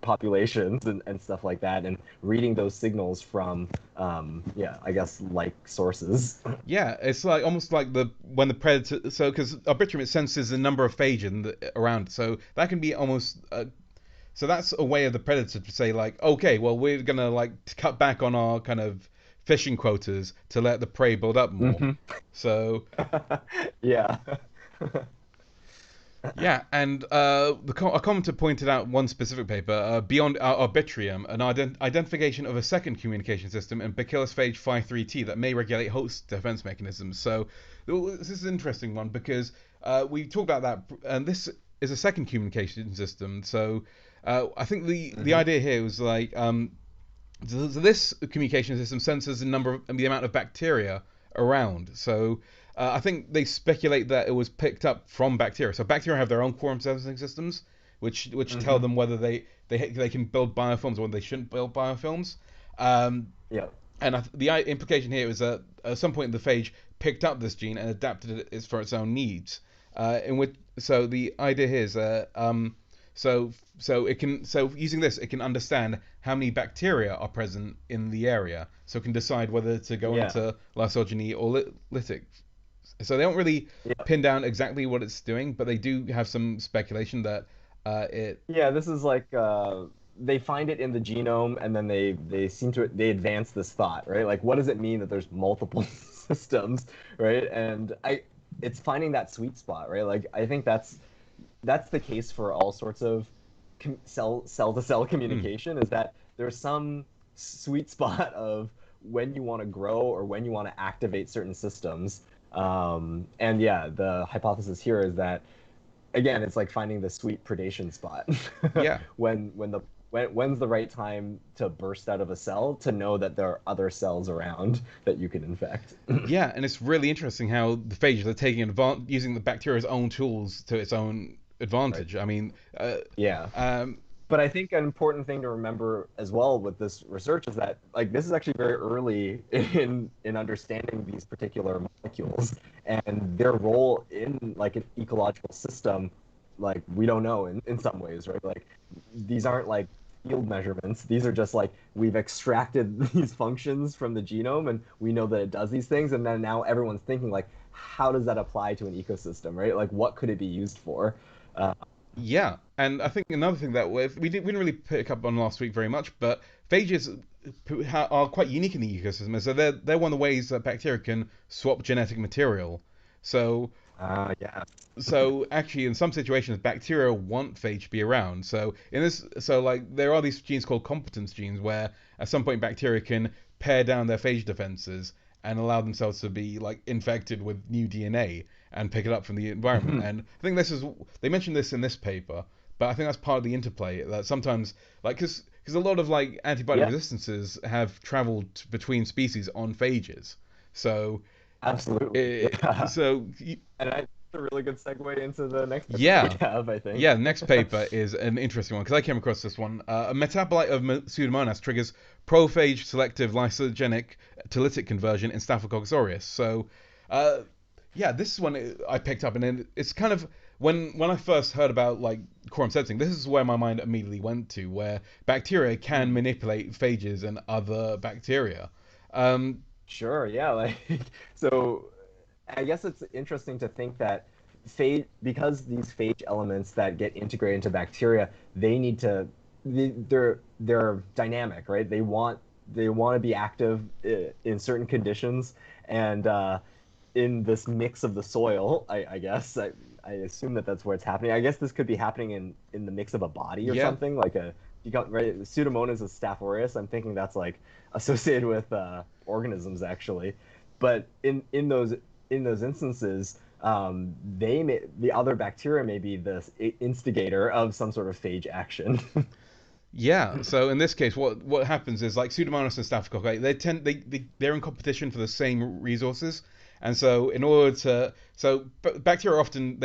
Speaker 2: populations and stuff like that, and reading those signals from I guess like sources.
Speaker 1: Yeah, it's like almost like when the predator. So because arbitrium, it senses the number of phage around, so that can be almost. So that's a way of the predator to say like, okay, well we're gonna like cut back on our kind of fishing quotas to let the prey build up more. So
Speaker 2: Yeah.
Speaker 1: yeah, and a commenter pointed out one specific paper, Beyond Arbitrium, an identification of a second communication system in Bacillus phage 53T that may regulate host defense mechanisms. So this is an interesting one because we talked about that, and this is a second communication system. So I think the idea here was like so this communication system senses the amount of bacteria around. So I think they speculate that it was picked up from bacteria. So bacteria have their own quorum sensing systems, which tell them whether they can build biofilms or whether they shouldn't build biofilms.
Speaker 2: Yeah.
Speaker 1: And the implication here is that at some point the phage picked up this gene and adapted it for its own needs. So the idea here is so using this, it can understand how many bacteria are present in the area, so it can decide whether to go into lysogeny or lytic. So they don't really pin down exactly what it's doing, but they do have some speculation that it.
Speaker 2: Yeah, this is like they find it in the genome, and then they advance this thought, right? Like, what does it mean that there's multiple systems, right? And it's finding that sweet spot, right? Like, I think that's the case for all sorts of cell to cell communication, is that there's some sweet spot of when you want to grow or when you want to activate certain systems. And yeah, the hypothesis here is that, again, it's like finding the sweet predation spot.
Speaker 1: Yeah.
Speaker 2: When's the right time to burst out of a cell to know that there are other cells around that you can infect.
Speaker 1: Yeah, and it's really interesting how the phages are taking using the bacteria's own tools to its own advantage. Right. I mean,
Speaker 2: but I think an important thing to remember as well with this research is that like this is actually very early in understanding these particular molecules and their role in like an ecological system. Like we don't know in some ways, right? Like these aren't like field measurements. These are just like we've extracted these functions from the genome and we know that it does these things, and then now everyone's thinking like, how does that apply to an ecosystem, right? Like what could it be used for?
Speaker 1: Yeah, and I think another thing that we didn't really pick up on last week very much, but phages are quite unique in the ecosystem. So they're one of the ways that bacteria can swap genetic material. So
Speaker 2: yeah.
Speaker 1: So actually, in some situations, bacteria want phage to be around. So like there are these genes called competence genes, where at some point bacteria can pare down their phage defenses and allow themselves to be like infected with new DNA and pick it up from the environment. And I think they mentioned this in this paper, but I think that's part of the interplay that sometimes like because a lot of like antibiotic resistances have traveled between species on phages. So,
Speaker 2: Absolutely. Yeah.
Speaker 1: so
Speaker 2: And that's a really good segue into the next paper that
Speaker 1: yeah,
Speaker 2: we have, I think.
Speaker 1: yeah. The next paper is an interesting one because I came across this one. A metabolite of Pseudomonas triggers prophage selective lysogenic to lytic conversion in Staphylococcus aureus. So, uh, yeah, this is one I picked up, and then it's kind of when I first heard about like quorum sensing, this is where my mind immediately went to, where bacteria can
Speaker 2: Mm.
Speaker 1: manipulate phages and other bacteria. Um,
Speaker 2: Sure, yeah, like so I guess it's interesting to think that phage because these phage elements that get integrated into bacteria, they need to they're dynamic, right? They want to be active in certain conditions, and in this mix of the soil, I guess I assume that that's where it's happening. I guess this could be happening in the mix of a body or
Speaker 1: yeah,
Speaker 2: something like a you got right. Pseudomonas is Staph aureus. I'm thinking that's like associated with organisms actually, but in those instances, the other bacteria may be the instigator of some sort of phage action.
Speaker 1: yeah. So in this case, what happens is like Pseudomonas and Staphylococcus, they're in competition for the same resources, and so in order to bacteria often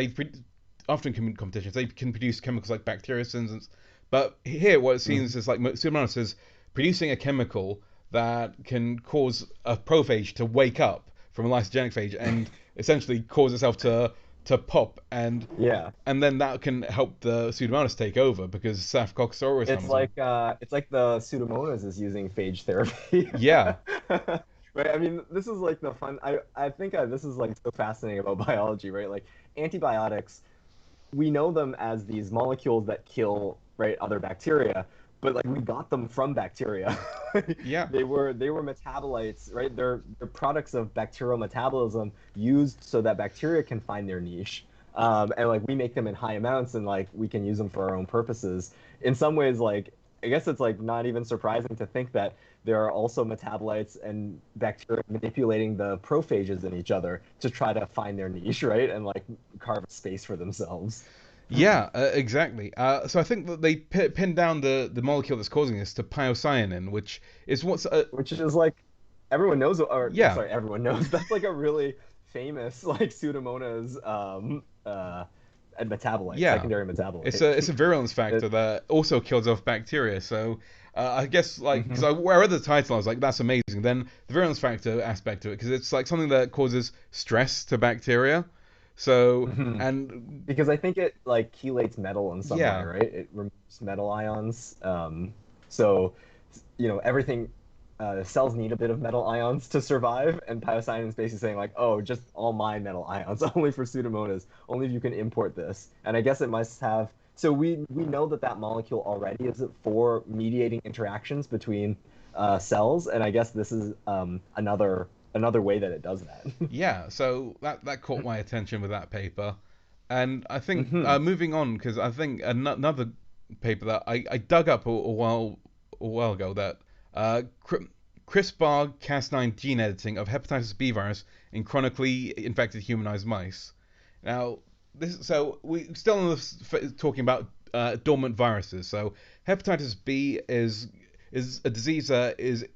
Speaker 1: often can competitions. They can produce chemicals like bacteriocins, but here what it seems
Speaker 2: Mhm.
Speaker 1: is like Pseudomonas is producing a chemical that can cause a prophage to wake up from a lysogenic phage and essentially cause itself to pop,
Speaker 2: Yeah,
Speaker 1: and then that can help the Pseudomonas take over because Staphylococcus aureus
Speaker 2: it's
Speaker 1: comes on.
Speaker 2: like the Pseudomonas is using phage therapy.
Speaker 1: Yeah,
Speaker 2: Right. I mean, this is like the fun. I think this is like so fascinating about biology, right? Like antibiotics, we know them as these molecules that kill right other bacteria, but like we got them from bacteria.
Speaker 1: yeah,
Speaker 2: They were metabolites, right? They're products of bacterial metabolism used so that bacteria can find their niche. And like we make them in high amounts and like we can use them for our own purposes. In some ways, like I guess it's like not even surprising to think that there are also metabolites and bacteria manipulating the prophages in each other to try to find their niche, right? And like carve a space for themselves.
Speaker 1: yeah, exactly. So I think that they pinned down the molecule that's causing this to piocyanin, which is what's
Speaker 2: Which is like everyone knows, or
Speaker 1: yeah,
Speaker 2: sorry, everyone knows that's like a really famous like Pseudomonas and metabolite,
Speaker 1: yeah.
Speaker 2: secondary
Speaker 1: It's
Speaker 2: metabolite.
Speaker 1: a virulence
Speaker 2: It,
Speaker 1: factor that also kills off bacteria. So I guess like because
Speaker 2: mhm.
Speaker 1: where I read the title, I was like, that's amazing. Then the virulence factor aspect of it, because it's like something that causes stress to bacteria. So
Speaker 2: Mhm.
Speaker 1: and
Speaker 2: Because I think it like chelates metal in some way,
Speaker 1: yeah,
Speaker 2: right? It removes metal ions. So everything cells need a bit of metal ions to survive, and Pyocyanin is basically saying like, oh, just all my metal ions, only for Pseudomonas, only if you can import this. And I guess it must have. So we know that that molecule already is for mediating interactions between cells, and I guess this is another way that it does that.
Speaker 1: yeah. So that caught my attention with that paper, and I think
Speaker 2: Hmm.
Speaker 1: moving on because I think another paper that I dug up a while ago that CRISPR-Cas9 gene editing of hepatitis B virus in chronically infected humanized mice. Now, we still on this talking about dormant viruses. So hepatitis B is a disease that is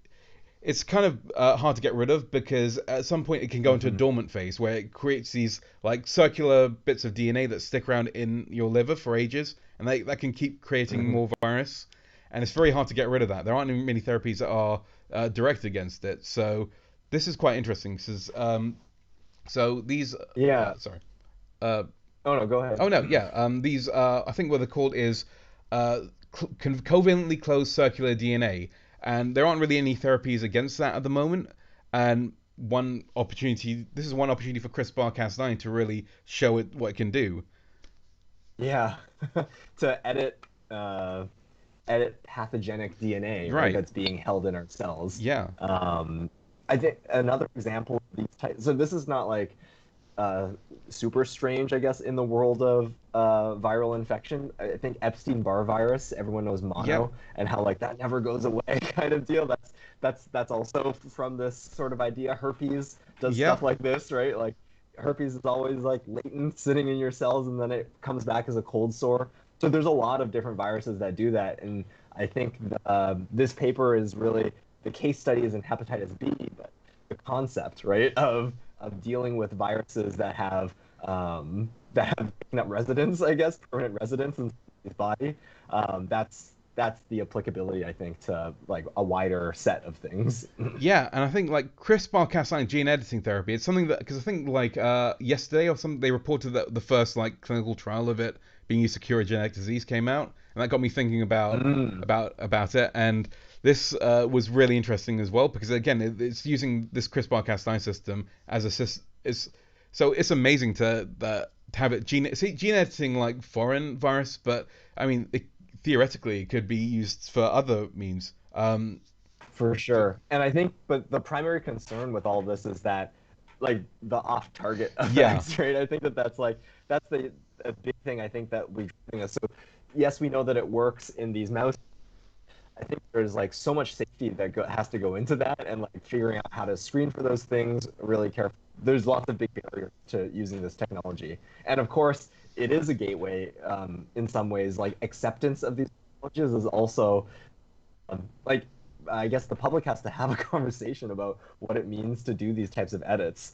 Speaker 1: it's kind of hard to get rid of because at some point it can go into a
Speaker 2: Hmm.
Speaker 1: dormant phase where it creates these like circular bits of DNA that stick around in your liver for ages, and that can keep creating
Speaker 2: Hmm.
Speaker 1: more virus, and it's very hard to get rid of that. There aren't many therapies that are directed against it, so this is quite interesting because so these
Speaker 2: Yeah.
Speaker 1: sorry uh,
Speaker 2: Oh no, go ahead.
Speaker 1: oh no yeah these I think what they're called is uh, covalently closed circular DNA, and there aren't really any therapies against that at the moment. And this is one opportunity for CRISPR-Cas9 to really show it what it can do.
Speaker 2: Yeah. To uh, edit pathogenic DNA, right?
Speaker 1: Right?
Speaker 2: That's being held in our cells.
Speaker 1: Yeah.
Speaker 2: Um, I think another example of these types. So this is not like uh, super strange, I guess, in the world of viral infection. I think Epstein-Barr virus, everyone knows
Speaker 1: Yep.
Speaker 2: mono, and how like that never goes away kind of deal. That's also from this sort of idea. Herpes does stuff
Speaker 1: Yep.
Speaker 2: like this, right? Like herpes is always like latent, sitting in your cells, and then it comes back as a cold sore. So there's a lot of different viruses that do that, and I think this paper is really the case study is in hepatitis B, but the concept, right, of dealing with viruses that have taken up residence, I guess, permanent residence in the body. That's the applicability, I think, to like a wider set of things.
Speaker 1: Yeah, and I think like CRISPR-Cas9 gene editing therapy, it's something that, because I think like yesterday or something, they reported that the first like clinical trial of it being used to cure a genetic disease came out, and that got me thinking about about it. And this was really interesting as well because again, it's using this CRISPR-Cas9 system as a system. So it's amazing to have it gene editing like foreign virus, but I mean, theoretically, it could be used for other means.
Speaker 2: For sure. And I think, but the primary concern with all this is that, like, the off-target
Speaker 1: Yeah.
Speaker 2: effects, right? I think that that's the a big thing I think that we so yes, we know that it works in these mouse. I think there's like so much safety that has to go into that, and like figuring out how to screen for those things really carefully. There's lots of big barriers to using this technology, and of course, it is a gateway in some ways. Like acceptance of these technologies is also like I guess the public has to have a conversation about what it means to do these types of edits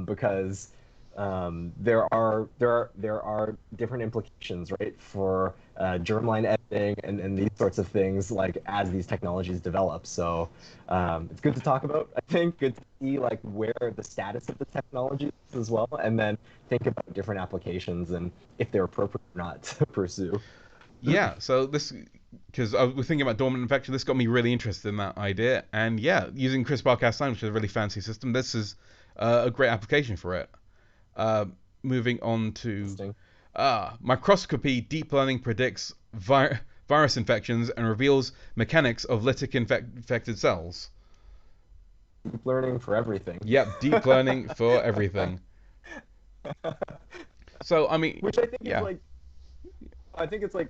Speaker 2: because there are different implications, right, for germline editing and these sorts of things, like as these technologies develop. So it's good to talk about. I think good to see like where the status of the technology is as well, and then think about different applications and if they're appropriate or not to pursue.
Speaker 1: Yeah, so this, because I was thinking about dormant infection, this got me really interested in that idea. And yeah, using CRISPR-Cas9, which is a really fancy system, this is a great application for it. Moving on to microscopy, deep learning predicts virus infections and reveals mechanics of lytic infected cells.
Speaker 2: Deep learning for everything.
Speaker 1: Yep, deep learning for everything. So, I mean,
Speaker 2: which I think
Speaker 1: yeah.
Speaker 2: is like, I think it's like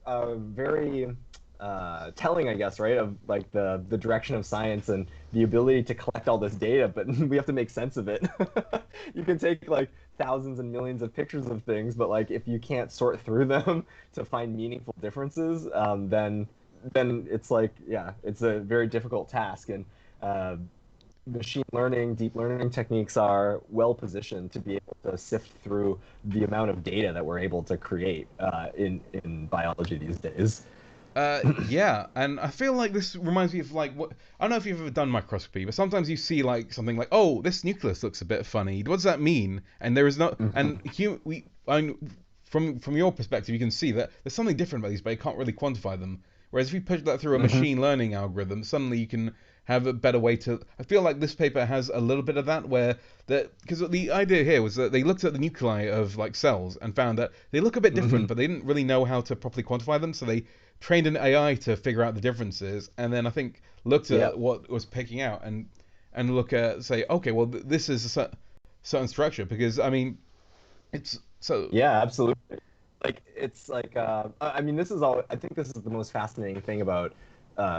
Speaker 2: very telling, I guess, right, of like the direction of science and the ability to collect all this data, but we have to make sense of it. You can take like thousands and millions of pictures of things, but like if you can't sort through them to find meaningful differences, then it's like, yeah, it's a very difficult task. And machine learning, deep learning techniques are well positioned to be able to sift through the amount of data that we're able to create in biology these days.
Speaker 1: Yeah, and I feel like this reminds me of like what I don't know if you've ever done microscopy, but sometimes you see like something like, oh, this nucleus looks a bit funny. What does that mean? And there is no, and from your perspective, you can see that there's something different about these, but you can't really quantify them. Whereas if you push that through a machine learning algorithm, suddenly you can have a better way to. I feel like this paper has a little bit of that, where because the idea here was that they looked at the nuclei of like cells and found that they look a bit different, but they didn't really know how to properly quantify them, so they trained an AI to figure out the differences, and then I think looked at what was picking out and look at say, okay, well this is a certain structure, because I mean, it's so
Speaker 2: Yeah, absolutely. Like it's like I mean, this is all. I think this is the most fascinating thing about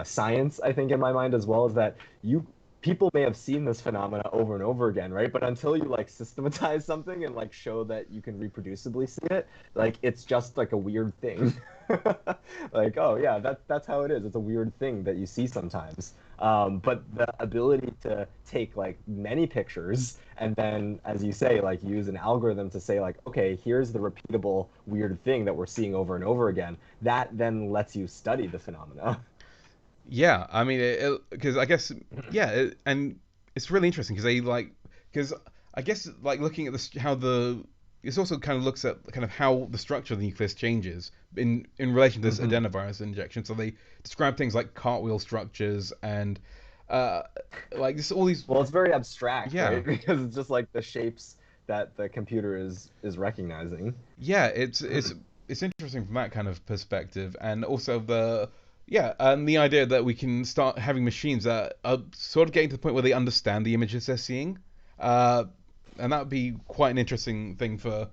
Speaker 2: science. I think in my mind as well is that you people may have seen this phenomena over and over again, right? But until you like systematize something and like show that you can reproducibly see it, like it's just like a weird thing. Like, oh yeah, that's how it is. It's a weird thing that you see sometimes. But the ability to take like many pictures and then, as you say, like use an algorithm to say like, okay, here's the repeatable weird thing that we're seeing over and over again. That then lets you study the phenomena.
Speaker 1: yeah, I mean, because I guess and it's really interesting because they like because I guess like looking at this how the this also kind of looks at kind of how the structure of the nucleus changes in relation to this adenovirus injection. So they describe things like cartwheel structures and like this all these.
Speaker 2: Well, it's very abstract,
Speaker 1: Yeah,
Speaker 2: right? Because it's just like the shapes that the computer is recognizing.
Speaker 1: yeah, it's interesting from that kind of perspective, and also and the idea that we can start having machines that are sort of getting to the point where they understand the images they're seeing, and that would be quite an interesting thing for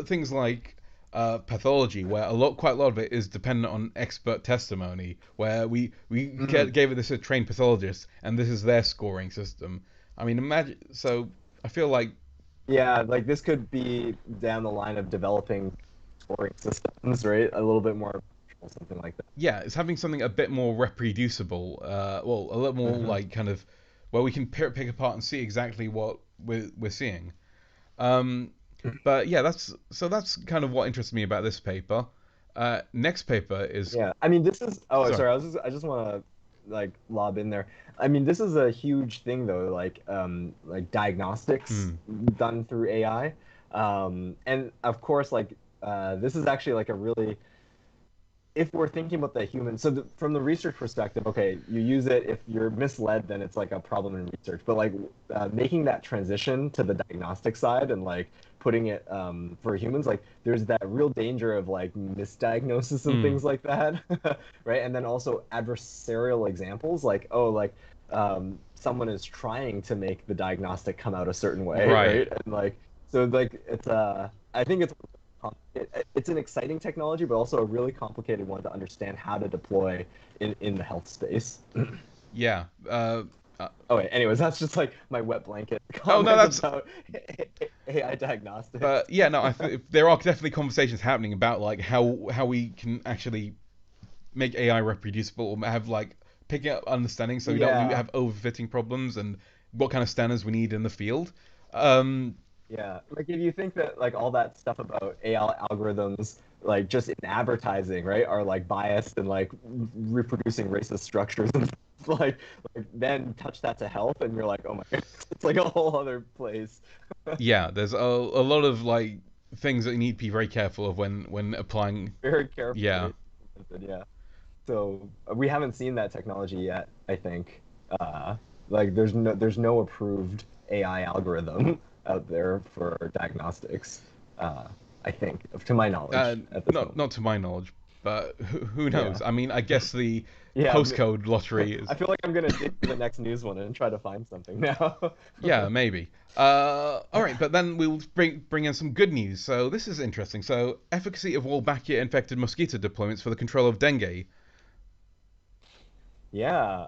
Speaker 1: things like pathology, where quite a lot of it is dependent on expert testimony, where we gave it this a trained pathologist, and this is their scoring system. I mean, imagine. So I feel like
Speaker 2: Yeah, like this could be down the line of developing scoring systems, right? A little bit more, something like that.
Speaker 1: yeah, it's having something a bit more reproducible. Well, a little more like kind of where we can pick apart and see exactly what we're seeing. Um, but yeah, that's kind of what interests me about this paper. Next paper is
Speaker 2: Yeah, I mean, this is. Oh,
Speaker 1: sorry.
Speaker 2: sorry. I just want to like lob in there. I mean, this is a huge thing though, like diagnostics
Speaker 1: Hmm.
Speaker 2: done through AI, and of course, like this is actually like a really if we're thinking about the human, so from the research perspective, okay, you use it. If you're misled, then it's like a problem in research. But like making that transition to the diagnostic side and like putting it for humans, like there's that real danger of like misdiagnosis and
Speaker 1: Hmm.
Speaker 2: things like that, right? And then also adversarial examples, like oh, like someone is trying to make the diagnostic come out a certain way,
Speaker 1: Right.
Speaker 2: right? And like so, like I think it's an exciting technology, but also a really complicated one to understand how to deploy in the health space.
Speaker 1: Yeah.
Speaker 2: Oh, wait, anyways, that's just like my wet blanket
Speaker 1: Oh no,
Speaker 2: comment
Speaker 1: that's.
Speaker 2: about AI diagnostics.
Speaker 1: But yeah, no. There are definitely conversations happening about like how we can actually make AI reproducible or have like picking up understanding so we don't
Speaker 2: Yeah,
Speaker 1: have overfitting problems and what kind of standards we need in the field. Um,
Speaker 2: yeah. Like if you think that like all that stuff about AI algorithms, like just in advertising, right, are like biased and like reproducing racist structures and like then touch that to health, and you're like, oh my goodness, it's like a whole other place.
Speaker 1: yeah, there's a lot of like things that you need to be very careful of when applying.
Speaker 2: Very
Speaker 1: Yeah.
Speaker 2: carefully implemented, yeah. So we haven't seen that technology yet, I think. Like there's no approved AI algorithm out there for diagnostics. Uh, I think, to my knowledge, at this moment.
Speaker 1: Not to my knowledge, but who
Speaker 2: Yeah,
Speaker 1: knows? I mean, I guess the
Speaker 2: yeah.
Speaker 1: postcode lottery
Speaker 2: I
Speaker 1: is.
Speaker 2: feel like I'm gonna dig for the next news one and try to find something now.
Speaker 1: Yeah, maybe. All right, but then we'll bring in some good news. So this is interesting. So efficacy of Wolbachia infected mosquito deployments for the control of dengue.
Speaker 2: Yeah,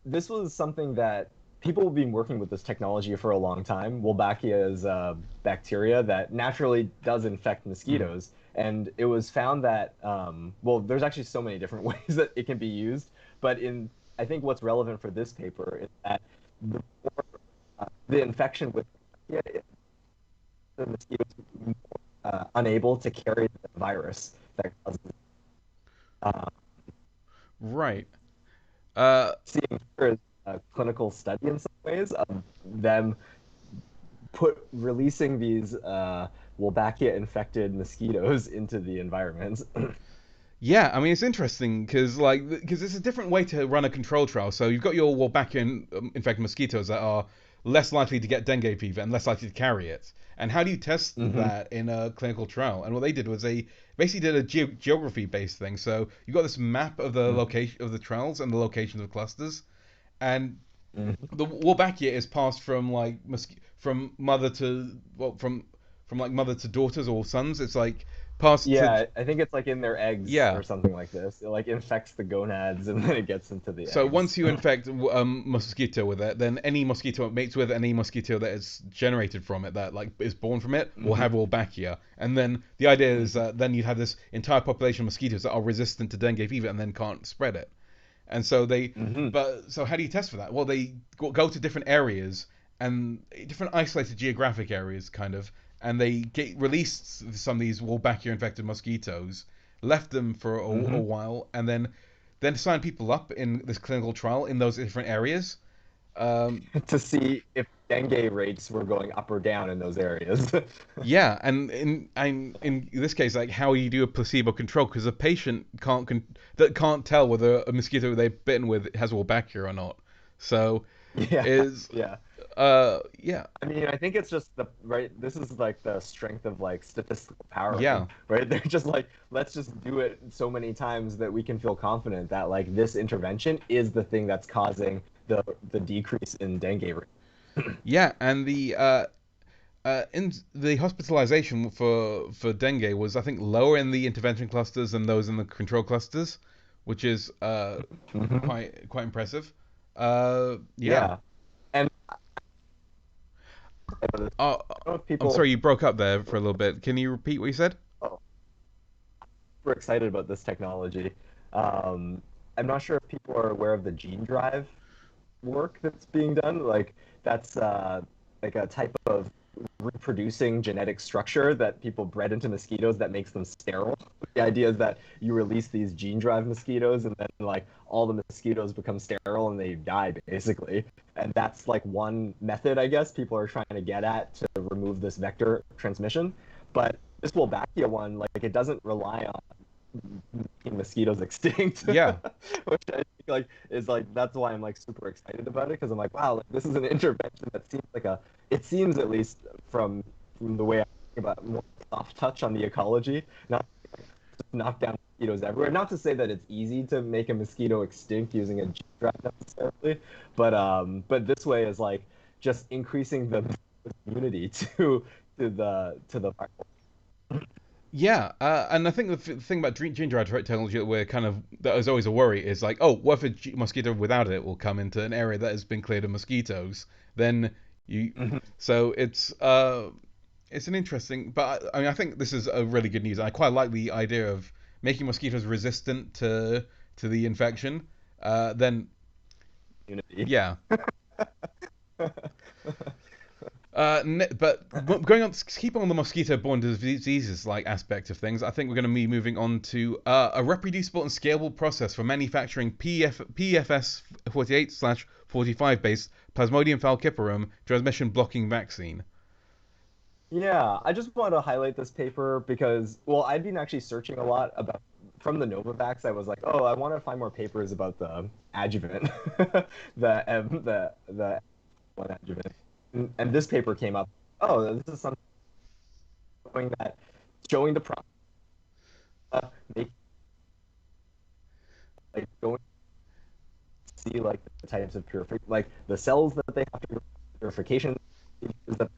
Speaker 2: this was something that people have been working with this technology for a long time. Wolbachia is a bacteria that naturally does infect
Speaker 1: Hmm.
Speaker 2: mosquitoes, and it was found that well, there's actually so many different ways that it can be used, but in I think what's relevant for this paper is that the, the infection with the mosquitoes unable to carry the virus that causes uh,
Speaker 1: Right. Uh,
Speaker 2: seeing here is a clinical study in some ways of them releasing these Wolbachia infected mosquitoes into the environment.
Speaker 1: yeah, I mean it's interesting because it's a different way to run a control trial. So you've got your Wolbachia infected mosquitoes that are less likely to get dengue fever and less likely to carry it. And how do you test
Speaker 2: Hmm.
Speaker 1: that in a clinical trial? And what they did was they basically did a geography based thing. So you got this map of the location of the trials and the locations of clusters, and
Speaker 2: Hmm.
Speaker 1: the Wolbachia is passed from like from mother to from like mother to daughters or sons. It's like passed to
Speaker 2: Yeah, I think it's like in their eggs
Speaker 1: yeah.
Speaker 2: or something like this. It like infects the gonads and then it gets into the
Speaker 1: So
Speaker 2: eggs.
Speaker 1: once you infect mosquito with it, then any mosquito it mates with, any mosquito that is generated from it, that like is born from it, will
Speaker 2: Hmm.
Speaker 1: have Wolbachia. And then the idea is
Speaker 2: Hmm.
Speaker 1: that then you have this entire population of mosquitoes that are resistant to dengue fever and then can't spread it. And so
Speaker 2: Hmm.
Speaker 1: but so how do you test for that? Well, they go to different areas and different isolated geographic areas, kind of, and they released some of these Wolbachia infected mosquitoes, left them for a
Speaker 2: Hmm.
Speaker 1: while, and then signed people up in this clinical trial in those different areas. Um,
Speaker 2: To see if dengue rates were going up or down in those areas.
Speaker 1: yeah, and in this case, like how you do a placebo control because a patient that can't tell whether a mosquito they've bitten with has Wolbachia or not. So
Speaker 2: Yeah,
Speaker 1: is
Speaker 2: yeah.
Speaker 1: yeah,
Speaker 2: I mean, I think it's just the right. This is like the strength of like statistical
Speaker 1: yeah,
Speaker 2: powering, right? They're just like, let's just do it so many times that we can feel confident that like this intervention is the thing that's causing the decrease in dengue rate.
Speaker 1: yeah, and the hospitalization for dengue was I think lower in the intervention clusters than those in the control clusters, which is
Speaker 2: Hmm.
Speaker 1: quite impressive. Yeah.
Speaker 2: Yeah, and I don't
Speaker 1: Uh,
Speaker 2: know if
Speaker 1: I'm
Speaker 2: people
Speaker 1: sorry you broke up there for a little bit. Can you repeat what you said?
Speaker 2: oh, super excited about this technology. Um, I'm not sure if people are aware of the gene drive. work that's being done. Like that's like a type of reproducing genetic structure that people bred into mosquitoes that makes them sterile. The idea is that you release these gene drive mosquitoes and then like all the mosquitoes become sterile and they die basically. And that's like one method, I guess, people are trying to get at to remove this vector transmission. But this Wolbachia one, like it doesn't rely on making mosquitoes extinct.
Speaker 1: Yeah.
Speaker 2: Which I think like is like that's why I'm like super excited about it because I'm like, wow, like, this is an intervention that seems like it seems at least from the way I think about it, more soft touch on the ecology, not just knock down mosquitoes everywhere. Not to say that it's easy to make a mosquito extinct using a G trap necessarily, but this way is like just increasing the immunity to the viral.
Speaker 1: Yeah, and I think the thing about ginger technology that is always a worry is like, oh, what if mosquito without it will come into an area that has been cleared of mosquitoes? Then you, so it's an interesting, but I mean, I think this is a really good news. I quite like the idea of making mosquitoes resistant to the infection. Then
Speaker 2: Immunity.
Speaker 1: yeah. But going on, keep on the mosquito-borne diseases like aspect of things. I think we're going to be moving on to a reproducible and scalable process for manufacturing PFS 48/45 based Plasmodium falciparum transmission blocking vaccine.
Speaker 2: Yeah, I just want to highlight this paper because, well, I've been actually searching a lot about from the Novavax. I was like, oh, I want to find more papers about the adjuvant, the one adjuvant, and this paper came up. Oh, this is something showing the process, making like going to see like the types of purification, like the cells that they have to go purification. That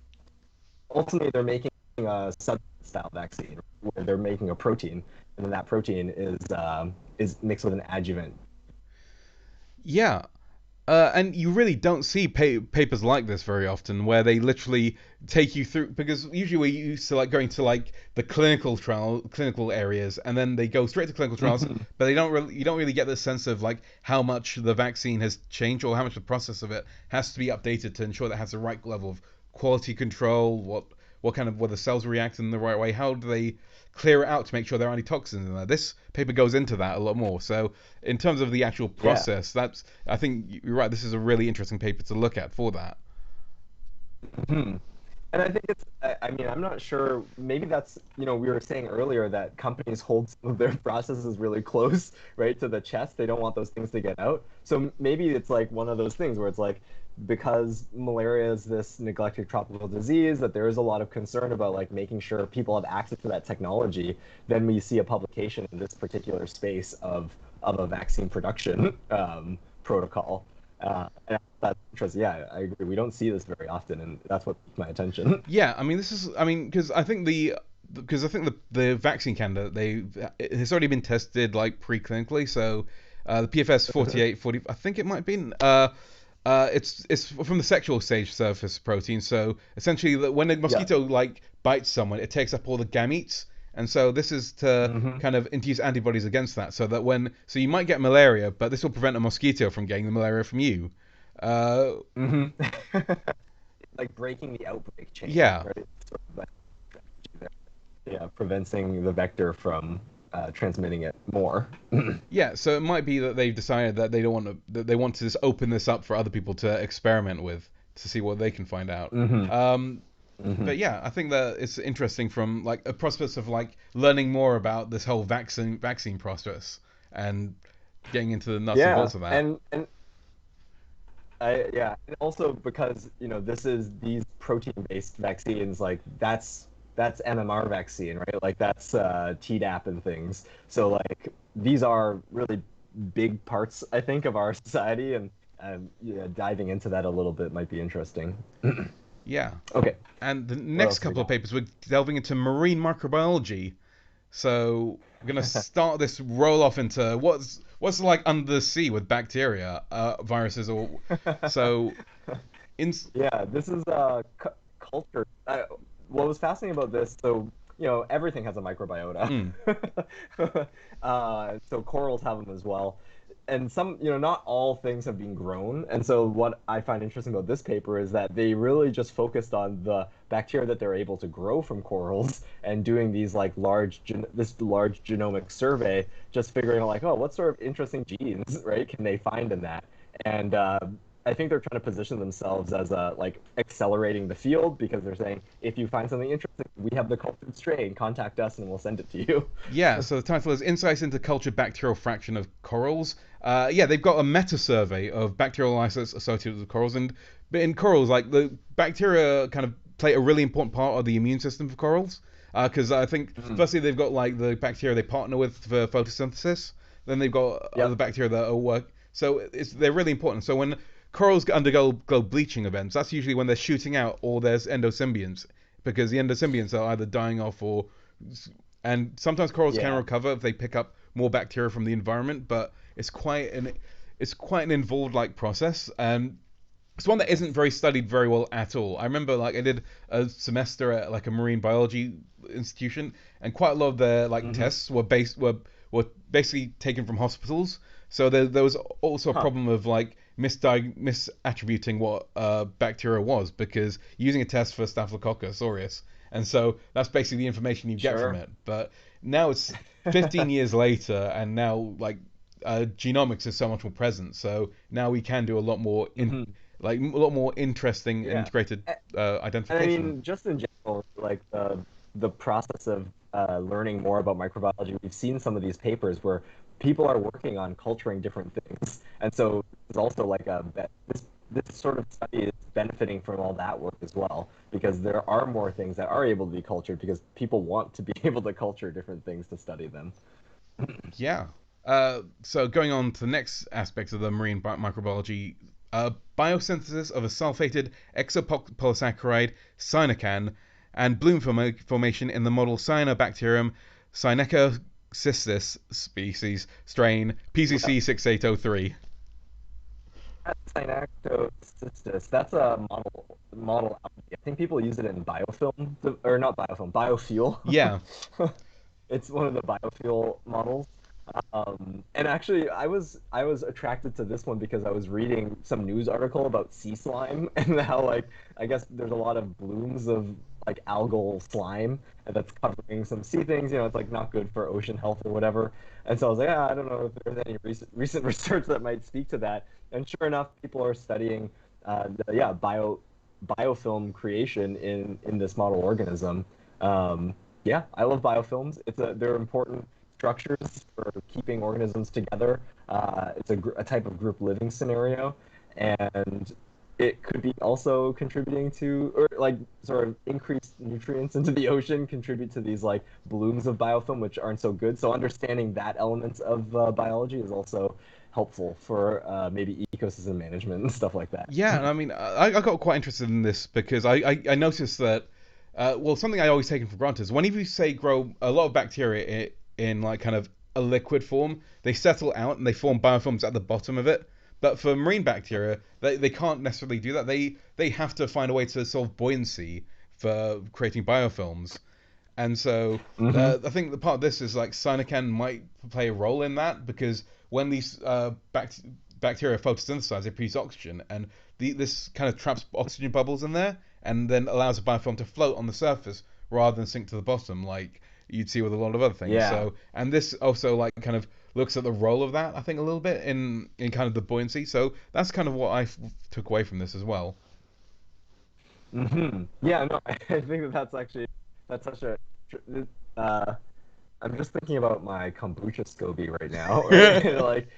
Speaker 2: ultimately they're making a sub-style vaccine where they're making a protein, and then that protein is mixed with an adjuvant.
Speaker 1: Yeah, and you really don't see papers like this very often, where they literally take you through, because usually we're used to like going to like the clinical areas, and then they go straight to clinical trials, but you don't really get the sense of like how much the vaccine has changed or how much the process of it has to be updated to ensure that it has the right level of quality control, what the cells react in the right way, how do they clear it out to make sure there aren't any toxins in there. This paper goes into that a lot more. So in terms of the actual process, I think you're right. This is a really interesting paper to look at for that.
Speaker 2: Hmm. And I think I mean, I'm not sure. Maybe that's, we were saying earlier that companies hold some of their processes really close, right, to the chest. They don't want those things to get out. So maybe it's like one of those things where it's like, because malaria is this neglected tropical disease, that there is a lot of concern about like making sure people have access to that technology. Then we see a publication in this particular space of a vaccine production protocol. And that's interesting. Yeah, I agree. We don't see this very often, and that's what piqued my attention.
Speaker 1: Yeah, I mean, because I think the vaccine candidate it has already been tested like preclinically. So the PFS 48/40, I think it might have been. It's from the sexual stage surface protein. So essentially, when a mosquito like bites someone, it takes up all the gametes, and so this is to kind of induce antibodies against that. So you might get malaria, but this will prevent a mosquito from getting the malaria from you.
Speaker 2: Like breaking the outbreak chain,
Speaker 1: Yeah.
Speaker 2: right? Sort of that strategy there. Yeah, preventing the vector from transmitting it more.
Speaker 1: Yeah, so it might be that they've decided that they want to just open this up for other people to experiment with to see what they can find out. But yeah, I think that it's interesting from like a prospect of like learning more about this whole vaccine process and getting into the nuts and
Speaker 2: Yeah,
Speaker 1: bolts of that.
Speaker 2: and and also because this is these protein-based vaccines, like that's MMR vaccine, right? Like that's Tdap and things. So like these are really big parts, I think, of our society, and yeah, diving into that a little bit might be interesting.
Speaker 1: Yeah.
Speaker 2: Okay,
Speaker 1: And the
Speaker 2: what
Speaker 1: next
Speaker 2: else we
Speaker 1: couple of
Speaker 2: got?
Speaker 1: papers, we're delving into marine microbiology. So we're gonna start this roll off into what's like under the sea with bacteria, viruses, or so in.
Speaker 2: Yeah, this is culture. What was fascinating about this, so everything has a microbiota.
Speaker 1: Mm,
Speaker 2: So corals have them as well. and some, not all things have been grown. And so what I find interesting about this paper is that they really just focused on the bacteria that they're able to grow from corals and doing these like this large genomic survey, just figuring out like, oh, what sort of interesting genes, right, can they find in that? And I think they're trying to position themselves as like accelerating the field, because they're saying, if you find something interesting, we have the cultured strain, contact us and we'll send it to you.
Speaker 1: Yeah, so the title is Insights into Cultured Bacterial Fraction of Corals. Yeah, they've got a meta survey of bacterial isolates associated with corals, and in corals, like the bacteria kind of play a really important part of the immune system for corals. Because I think firstly they've got like the bacteria they partner with for photosynthesis. Then they've got other
Speaker 2: Yep.
Speaker 1: bacteria that are work. So they're really important. So when corals undergo bleaching events, that's usually when they're shooting out all their endosymbionts, because the endosymbionts are either dying off or, and sometimes corals can
Speaker 2: Yeah.
Speaker 1: recover if they pick up more bacteria from the environment, but it's quite an involved like process, and it's one that isn't very studied very well at all. I remember like I did a semester at like a marine biology institution, and quite a lot of their like
Speaker 2: Hmm.
Speaker 1: tests were basically taken from hospitals. So there was also a
Speaker 2: Huh.
Speaker 1: problem of like misattributing what bacteria was, because using a test for Staphylococcus aureus, and so that's basically the information you get from
Speaker 2: Sure.
Speaker 1: it. But now it's 15 years later, and now like genomics is so much more present. So now we can do a lot more
Speaker 2: Hmm.
Speaker 1: like a lot more interesting
Speaker 2: Yeah.
Speaker 1: integrated
Speaker 2: And I
Speaker 1: identification.
Speaker 2: mean, just in general, like the process of learning more about microbiology, we've seen some of these papers where people are working on culturing different things, and so it's also like this sort of study is benefiting from all that work as well, because there are more things that are able to be cultured because people want to be able to culture different things to study them.
Speaker 1: Yeah. So going on to the next aspect of the marine microbiology, biosynthesis of a sulfated exopolysaccharide, cyanocan, and bloom formation in the model Cyanobacterium cynecocystis species strain
Speaker 2: Yeah,
Speaker 1: PCC6803.
Speaker 2: Synactocystis. That's a model. I think people use it in biofilm, or not biofilm, biofuel.
Speaker 1: Yeah.
Speaker 2: It's one of the biofuel models. And actually, I was attracted to this one because I was reading some news article about sea slime and how like I guess there's a lot of blooms of like algal slime and that's covering some sea things. It's like not good for ocean health or whatever. And so I was like, I don't know if there's any recent research that might speak to that. And sure enough, people are studying yeah, biofilm creation in this model organism. Um, yeah, I love biofilms. They're important structures for keeping organisms together. It's a type of group living scenario, and it could be also contributing to, or like sort of increased nutrients into the ocean, contribute to these like blooms of biofilm, which aren't so good. So understanding that element of biology is also helpful for maybe ecosystem management and stuff like that.
Speaker 1: Yeah, and I mean, I got quite interested in this because I noticed that, well, something I always taken for granted is whenever you say grow a lot of bacteria in like kind of a liquid form, they settle out and they form biofilms at the bottom of it. But for marine bacteria, they can't necessarily do that. They have to find a way to solve buoyancy for creating biofilms. And so
Speaker 2: Hmm.
Speaker 1: I think the part of this is like cyanocan might play a role in that, because when these bacteria photosynthesize, they produce oxygen, and this kind of traps oxygen bubbles in there, and then allows a biofilm to float on the surface rather than sink to the bottom, like you'd see with a lot of other things.
Speaker 2: Yeah.
Speaker 1: So, and this also like kind of looks at the role of that, I think, a little bit in kind of the buoyancy. So that's kind of what I took away from this as well.
Speaker 2: Yeah, no, I think that's actually that's such a uh, I'm just thinking about my kombucha SCOBY right now, right? Like,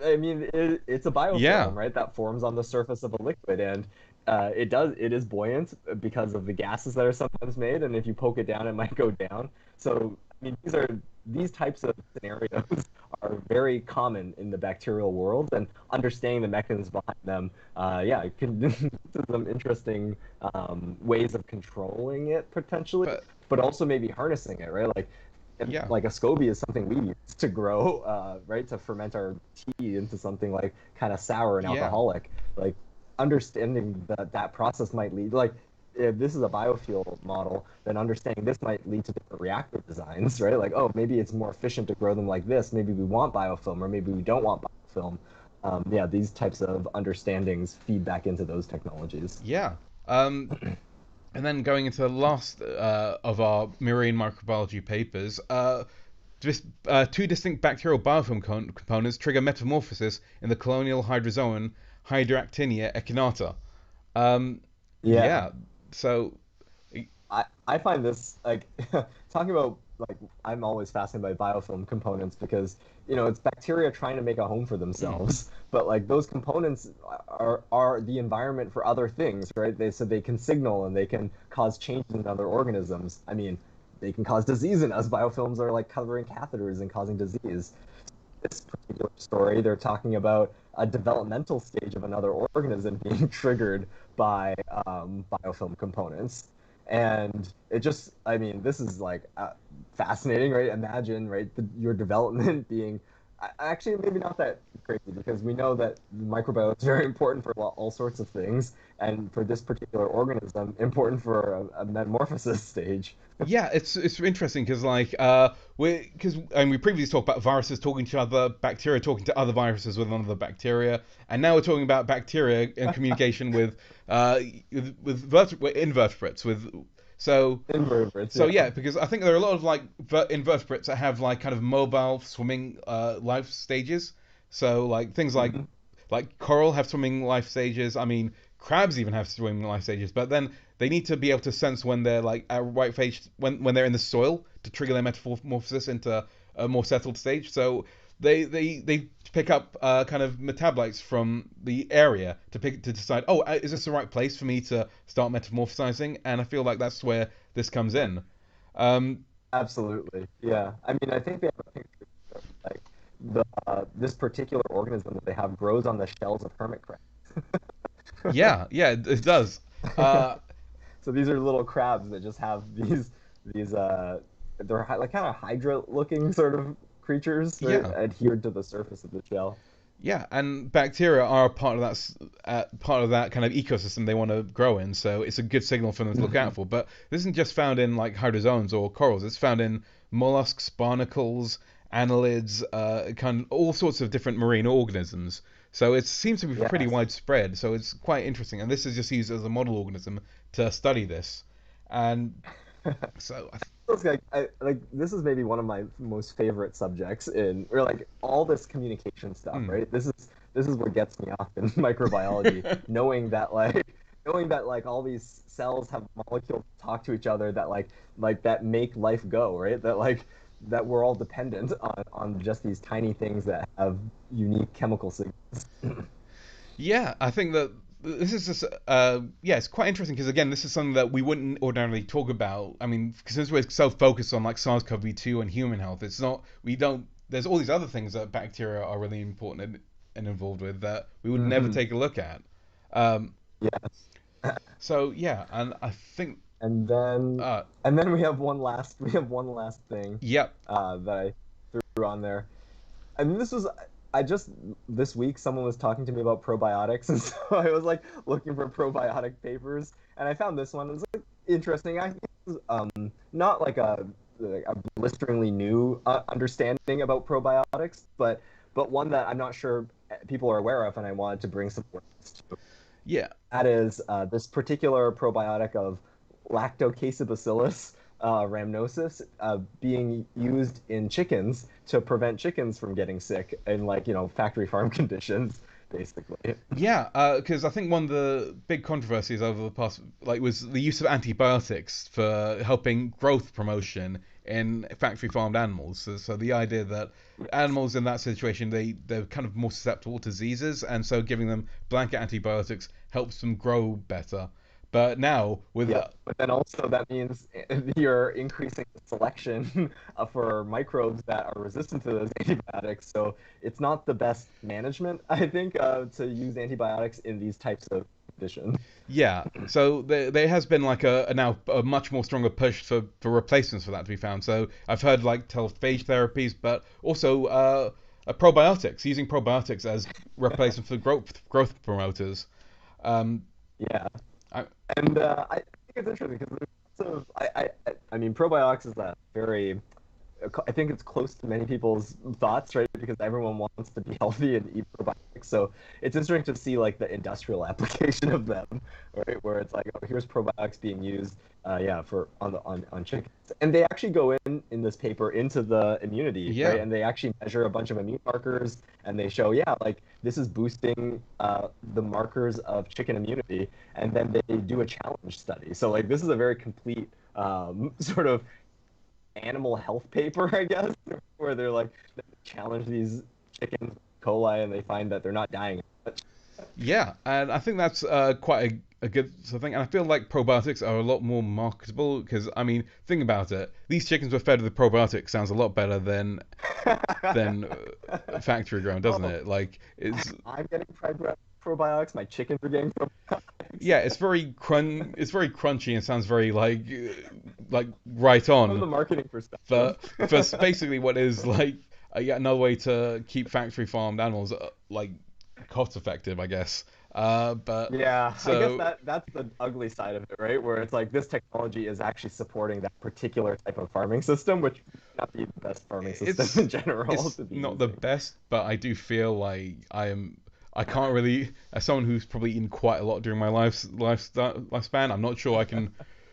Speaker 2: I mean, it's a
Speaker 1: Yeah.
Speaker 2: biofilm, right? That forms on the surface of a liquid, and it is buoyant because of the gases that are sometimes made, and if you poke it down, it might go down. So, I mean, these types of scenarios are very common in the bacterial world, and understanding the mechanisms behind them, yeah, it can some interesting ways of controlling it potentially,
Speaker 1: But
Speaker 2: but also maybe harnessing it, right? Like, and
Speaker 1: yeah.
Speaker 2: like a SCOBY is something we use to grow, right, to ferment our tea into something like kind of sour and
Speaker 1: Yeah.
Speaker 2: alcoholic. Like understanding that process might lead, like if this is a biofuel model, then understanding this might lead to different reactor designs, right? Like, oh, maybe it's more efficient to grow them like this. Maybe we want biofilm, or maybe we don't want biofilm. Yeah, these types of understandings feed back into those technologies.
Speaker 1: Yeah. And then going into the last of our marine microbiology papers, two distinct bacterial biofilm components trigger metamorphosis in the colonial hydrozoan Hydractinia echinata. Um,
Speaker 2: Yeah,
Speaker 1: yeah, so
Speaker 2: I find this like talking about like I'm always fascinated by biofilm components because it's bacteria trying to make a home for
Speaker 1: mm,
Speaker 2: themselves, but like those components are the environment for other things, right? They can signal and they can cause changes in other organisms. I mean, they can cause disease in us. Biofilms are like covering catheters and causing disease. This particular story, they're talking about a developmental stage of another organism being triggered by biofilm components. And it just, I mean, this is like fascinating, right? Imagine, right, your development being actually maybe not that crazy because we know that microbiota is very important for all sorts of things. And for this particular organism, important for a metamorphosis stage.
Speaker 1: yeah, it's interesting because we previously talked about viruses talking to each other, bacteria talking to other viruses with other bacteria, and now we're talking about bacteria and communication with invertebrates so
Speaker 2: Invertebrates,
Speaker 1: so
Speaker 2: yeah.
Speaker 1: yeah, because I think there are a lot of like invertebrates that have like kind of mobile swimming life stages. So like things
Speaker 2: Hmm.
Speaker 1: like coral have swimming life stages. I mean, crabs even have swimming life stages. But then they need to be able to sense when they're like at right phage when they're in the soil to trigger their metamorphosis into a more settled stage. So they pick up kind of metabolites from the area to decide, oh, is this the right place for me to start metamorphosizing? And I feel like that's where this comes in. Um,
Speaker 2: Absolutely. Yeah. I mean, I think they have a picture of like the this particular organism that they have grows on the shells of hermit crabs.
Speaker 1: yeah, yeah, it does. Uh,
Speaker 2: So these are little crabs that just have these they're like kind of hydra looking sort of creatures, right,
Speaker 1: yeah,
Speaker 2: adhered to the surface of the shell.
Speaker 1: yeah, and bacteria are a part of that kind of ecosystem they want to grow in. So it's a good signal for them to look out
Speaker 2: Mhm.
Speaker 1: for. But this isn't just found in like hydrozoans or corals. It's found in mollusks, barnacles, annelids, kind of all sorts of different marine organisms. So it seems to be pretty
Speaker 2: Yes.
Speaker 1: widespread. So it's quite interesting. And this is just used as a model organism to study this. And so
Speaker 2: Feels like like this is maybe one of my most favorite subjects in or like all this communication stuff,
Speaker 1: mm.
Speaker 2: right? This is what gets me off in microbiology, knowing that all these cells have molecules that talk to each other that that make life go, right? That we're all dependent on just these tiny things that have unique chemical signals.
Speaker 1: Yeah, I think that this is just yeah, it's quite interesting because again, this is something that we wouldn't ordinarily talk about. I mean, since we're so focused on like SARS-CoV-2 and human health, it's not we don't. There's all these other things that bacteria are really important and involved with that we would never
Speaker 2: Hmm.
Speaker 1: take a look at. Um,
Speaker 2: Yes.
Speaker 1: so yeah, and I think
Speaker 2: And then
Speaker 1: uh,
Speaker 2: and then we have one last thing
Speaker 1: yep,
Speaker 2: that I threw on there. I mean, I just this week someone was talking to me about probiotics, and so I was like looking for probiotic papers, and I found this one. It was like interesting. I think it was, not like a blisteringly new understanding about probiotics, but one that I'm not sure people are aware of, and I wanted to bring some awareness to.
Speaker 1: yeah,
Speaker 2: That is this particular probiotic of Lactobacillus rhamnosus being used in chickens to prevent chickens from getting sick in factory farm conditions, basically.
Speaker 1: yeah, because I think one of the big controversies over the past, like, was the use of antibiotics for helping growth promotion in factory farmed animals. So the idea that
Speaker 2: Yes.
Speaker 1: animals in that situation they're kind of more susceptible to diseases, and so giving them blanket antibiotics helps them grow better. But now with
Speaker 2: Yep. But then also that means you're increasing the selection for microbes that are resistant to those antibiotics. So it's not the best management, I think, to use antibiotics in these types of conditions.
Speaker 1: yeah, so there has been like a now a much more stronger push for replacements for that to be found. So I've heard like phage therapies, but also probiotics, using probiotics as replacement for growth promoters. Um,
Speaker 2: Yeah.
Speaker 1: I,
Speaker 2: And I think it's interesting because there's lots of, I mean, probiotics is a very, I think it's close to many people's thoughts, right? Because everyone wants to be healthy and eat probiotics. So it's interesting to see like the industrial application of them, right? Where it's like, oh, here's probiotics being used, yeah, for on chickens, and they actually go in this paper into the immunity,
Speaker 1: Yeah.
Speaker 2: right? And they actually measure a bunch of immune markers, and they show, yeah, like this is boosting the markers of chicken immunity, and then they do a challenge study. So like this is a very complete sort of animal health paper, I guess, where they're like they challenge these chickens with coli and they find that they're not dying.
Speaker 1: Yeah, and I think that's quite a good sort of thing. And I feel like probiotics are a lot more marketable because, I mean, think about it. These chickens were fed with probiotics sounds a lot better than factory grown, doesn't
Speaker 2: Oh,
Speaker 1: it? Like it's
Speaker 2: I'm getting probiotics. My chickens are getting probiotics.
Speaker 1: yeah, it's very crunchy and sounds very like right
Speaker 2: From
Speaker 1: on.
Speaker 2: the marketing perspective.
Speaker 1: For basically what is like yet another way to keep factory farmed animals like cost effective, I guess. But
Speaker 2: Yeah, I guess
Speaker 1: so
Speaker 2: that's the ugly side of it, right? Where it's like this technology is actually supporting that particular type of farming system, which may not be the best farming system
Speaker 1: it's
Speaker 2: in general
Speaker 1: it's
Speaker 2: to be
Speaker 1: not the
Speaker 2: using.
Speaker 1: best, but I do feel like I can't really, as someone who's probably eaten quite a lot during my lifespan, I'm not sure I can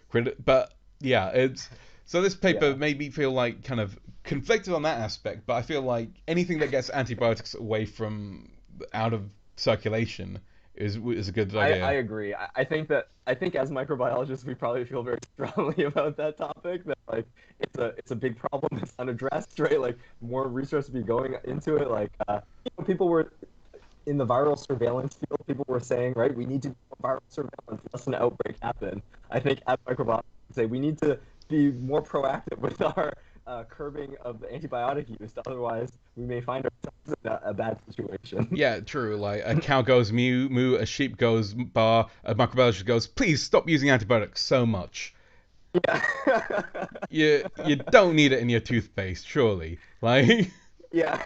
Speaker 1: credit. But yeah, it's so this paper
Speaker 2: Yeah.
Speaker 1: made me feel like kind of conflicted on that aspect. But I feel like anything that gets antibiotics away from out of circulation is a good
Speaker 2: I
Speaker 1: idea.
Speaker 2: agree. I think as microbiologists we probably feel very strongly about that topic that like it's a big problem that's unaddressed, right? Like more research to be going into it. Like people were in the viral surveillance field, people were saying, right, we need to do more viral surveillance lest an outbreak happen. I think as microbiologists say we need to be more proactive with our curbing of the antibiotic use. Otherwise, we may find ourselves in a bad situation.
Speaker 1: Yeah, true. Like a cow goes moo moo, a sheep goes bar, a microbiologist goes, please stop using antibiotics so much.
Speaker 2: Yeah.
Speaker 1: You don't need it in your toothpaste, surely. Like
Speaker 2: Yeah.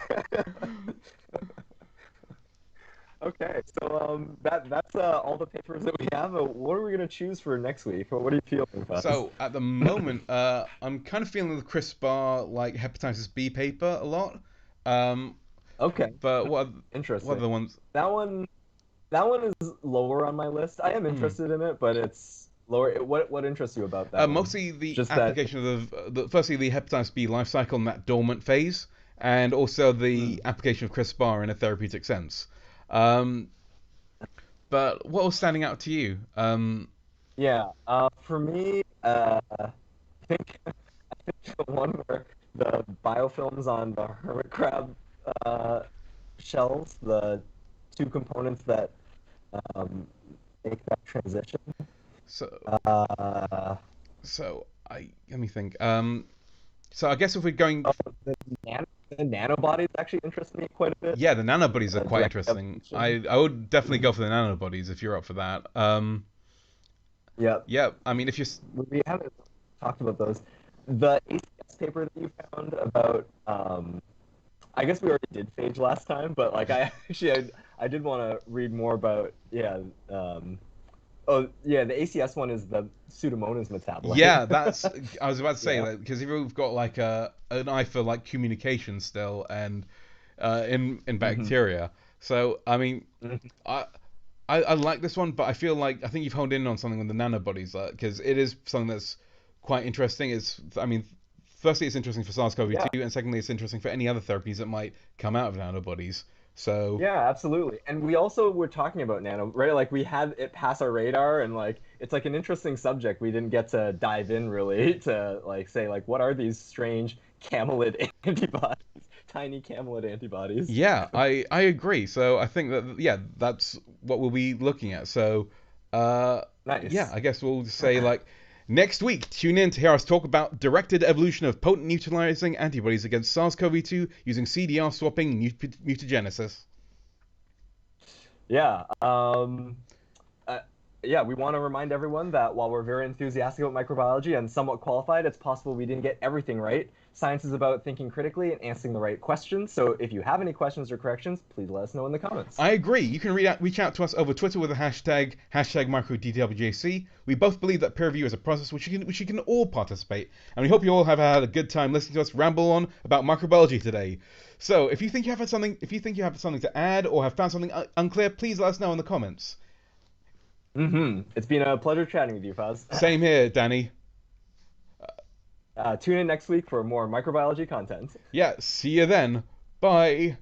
Speaker 2: Okay, so that's all the papers that we have. What are we gonna choose for next week? What are you feeling, Fuzz?
Speaker 1: so at the moment, I'm kind of feeling the CRISPR like hepatitis B paper a lot. Um,
Speaker 2: Okay,
Speaker 1: but what are
Speaker 2: interesting.
Speaker 1: the ones?
Speaker 2: That one that one is lower on my list. I am
Speaker 1: Hmm.
Speaker 2: interested in it, but it's lower. What interests you about that one?
Speaker 1: Mostly the
Speaker 2: Just that.
Speaker 1: application of firstly the hepatitis B life cycle in that dormant phase, and also the
Speaker 2: Mm,
Speaker 1: application of CRISPR in a therapeutic sense. Um, but what was standing out to you?
Speaker 2: yeah. For me, I think the one where the biofilms on the hermit crab uh, shells, the two components that um, make that transition.
Speaker 1: So
Speaker 2: Uh,
Speaker 1: so I let me think. So I guess if we're going,
Speaker 2: oh, the, the nanobodies actually interest me quite a bit.
Speaker 1: yeah, the nanobodies are quite
Speaker 2: Direct
Speaker 1: interesting.
Speaker 2: evolution.
Speaker 1: I would definitely
Speaker 2: Mhm.
Speaker 1: go for the nanobodies if you're up for that.
Speaker 2: Yeah,
Speaker 1: Yeah, I mean if you're
Speaker 2: we haven't talked about those. The ACS paper that you found about, I guess we already did phage last time, but like I actually I did want to read more about yeah. Oh yeah, the ACS one is the Pseudomonas metabolite.
Speaker 1: yeah, that's I was about to say
Speaker 2: Yeah.
Speaker 1: that because if you've got like an eye for like communication still and in
Speaker 2: Hmm.
Speaker 1: bacteria, so I mean
Speaker 2: Hmm.
Speaker 1: I. I like this one, but I feel like I think you've honed in on something with the nanobodies because it is something that's quite interesting. I mean, firstly, it's interesting for
Speaker 2: Yeah.
Speaker 1: SARS-CoV-2, and secondly, it's interesting for any other therapies that might come out of nanobodies. So,
Speaker 2: Yeah, absolutely. And we also were talking about nano, right? Like we had it pass our radar and like it's like an interesting subject. We didn't get to dive in really to like say like what are these strange camelid antibodies, tiny camelid antibodies.
Speaker 1: yeah, I agree. So I think that yeah, that's what we'll be looking at. So, yeah,
Speaker 2: Nice.
Speaker 1: I guess we'll just say like next week, tune in to hear us talk about directed evolution of potent neutralizing antibodies against SARS-CoV-2 using CDR-swapping mutagenesis.
Speaker 2: Yeah. Uh, yeah, we want to remind everyone that while we're very enthusiastic about microbiology and somewhat qualified, it's possible we didn't get everything right. Science is about thinking critically and answering the right questions. So if you have any questions or corrections, please let us know in the comments.
Speaker 1: I agree. You can reach out to us over Twitter with the hashtag #MicroDWJC. We both believe that peer review is a process which you can all participate, and we hope you all have had a good time listening to us ramble on about microbiology today. So if you think you have something to add or have found something unclear, please let us know in the comments.
Speaker 2: It's been a pleasure chatting with you, Faz.
Speaker 1: Same here, Danny.
Speaker 2: Tune in next week for more microbiology content.
Speaker 1: Yeah, see you then. Bye.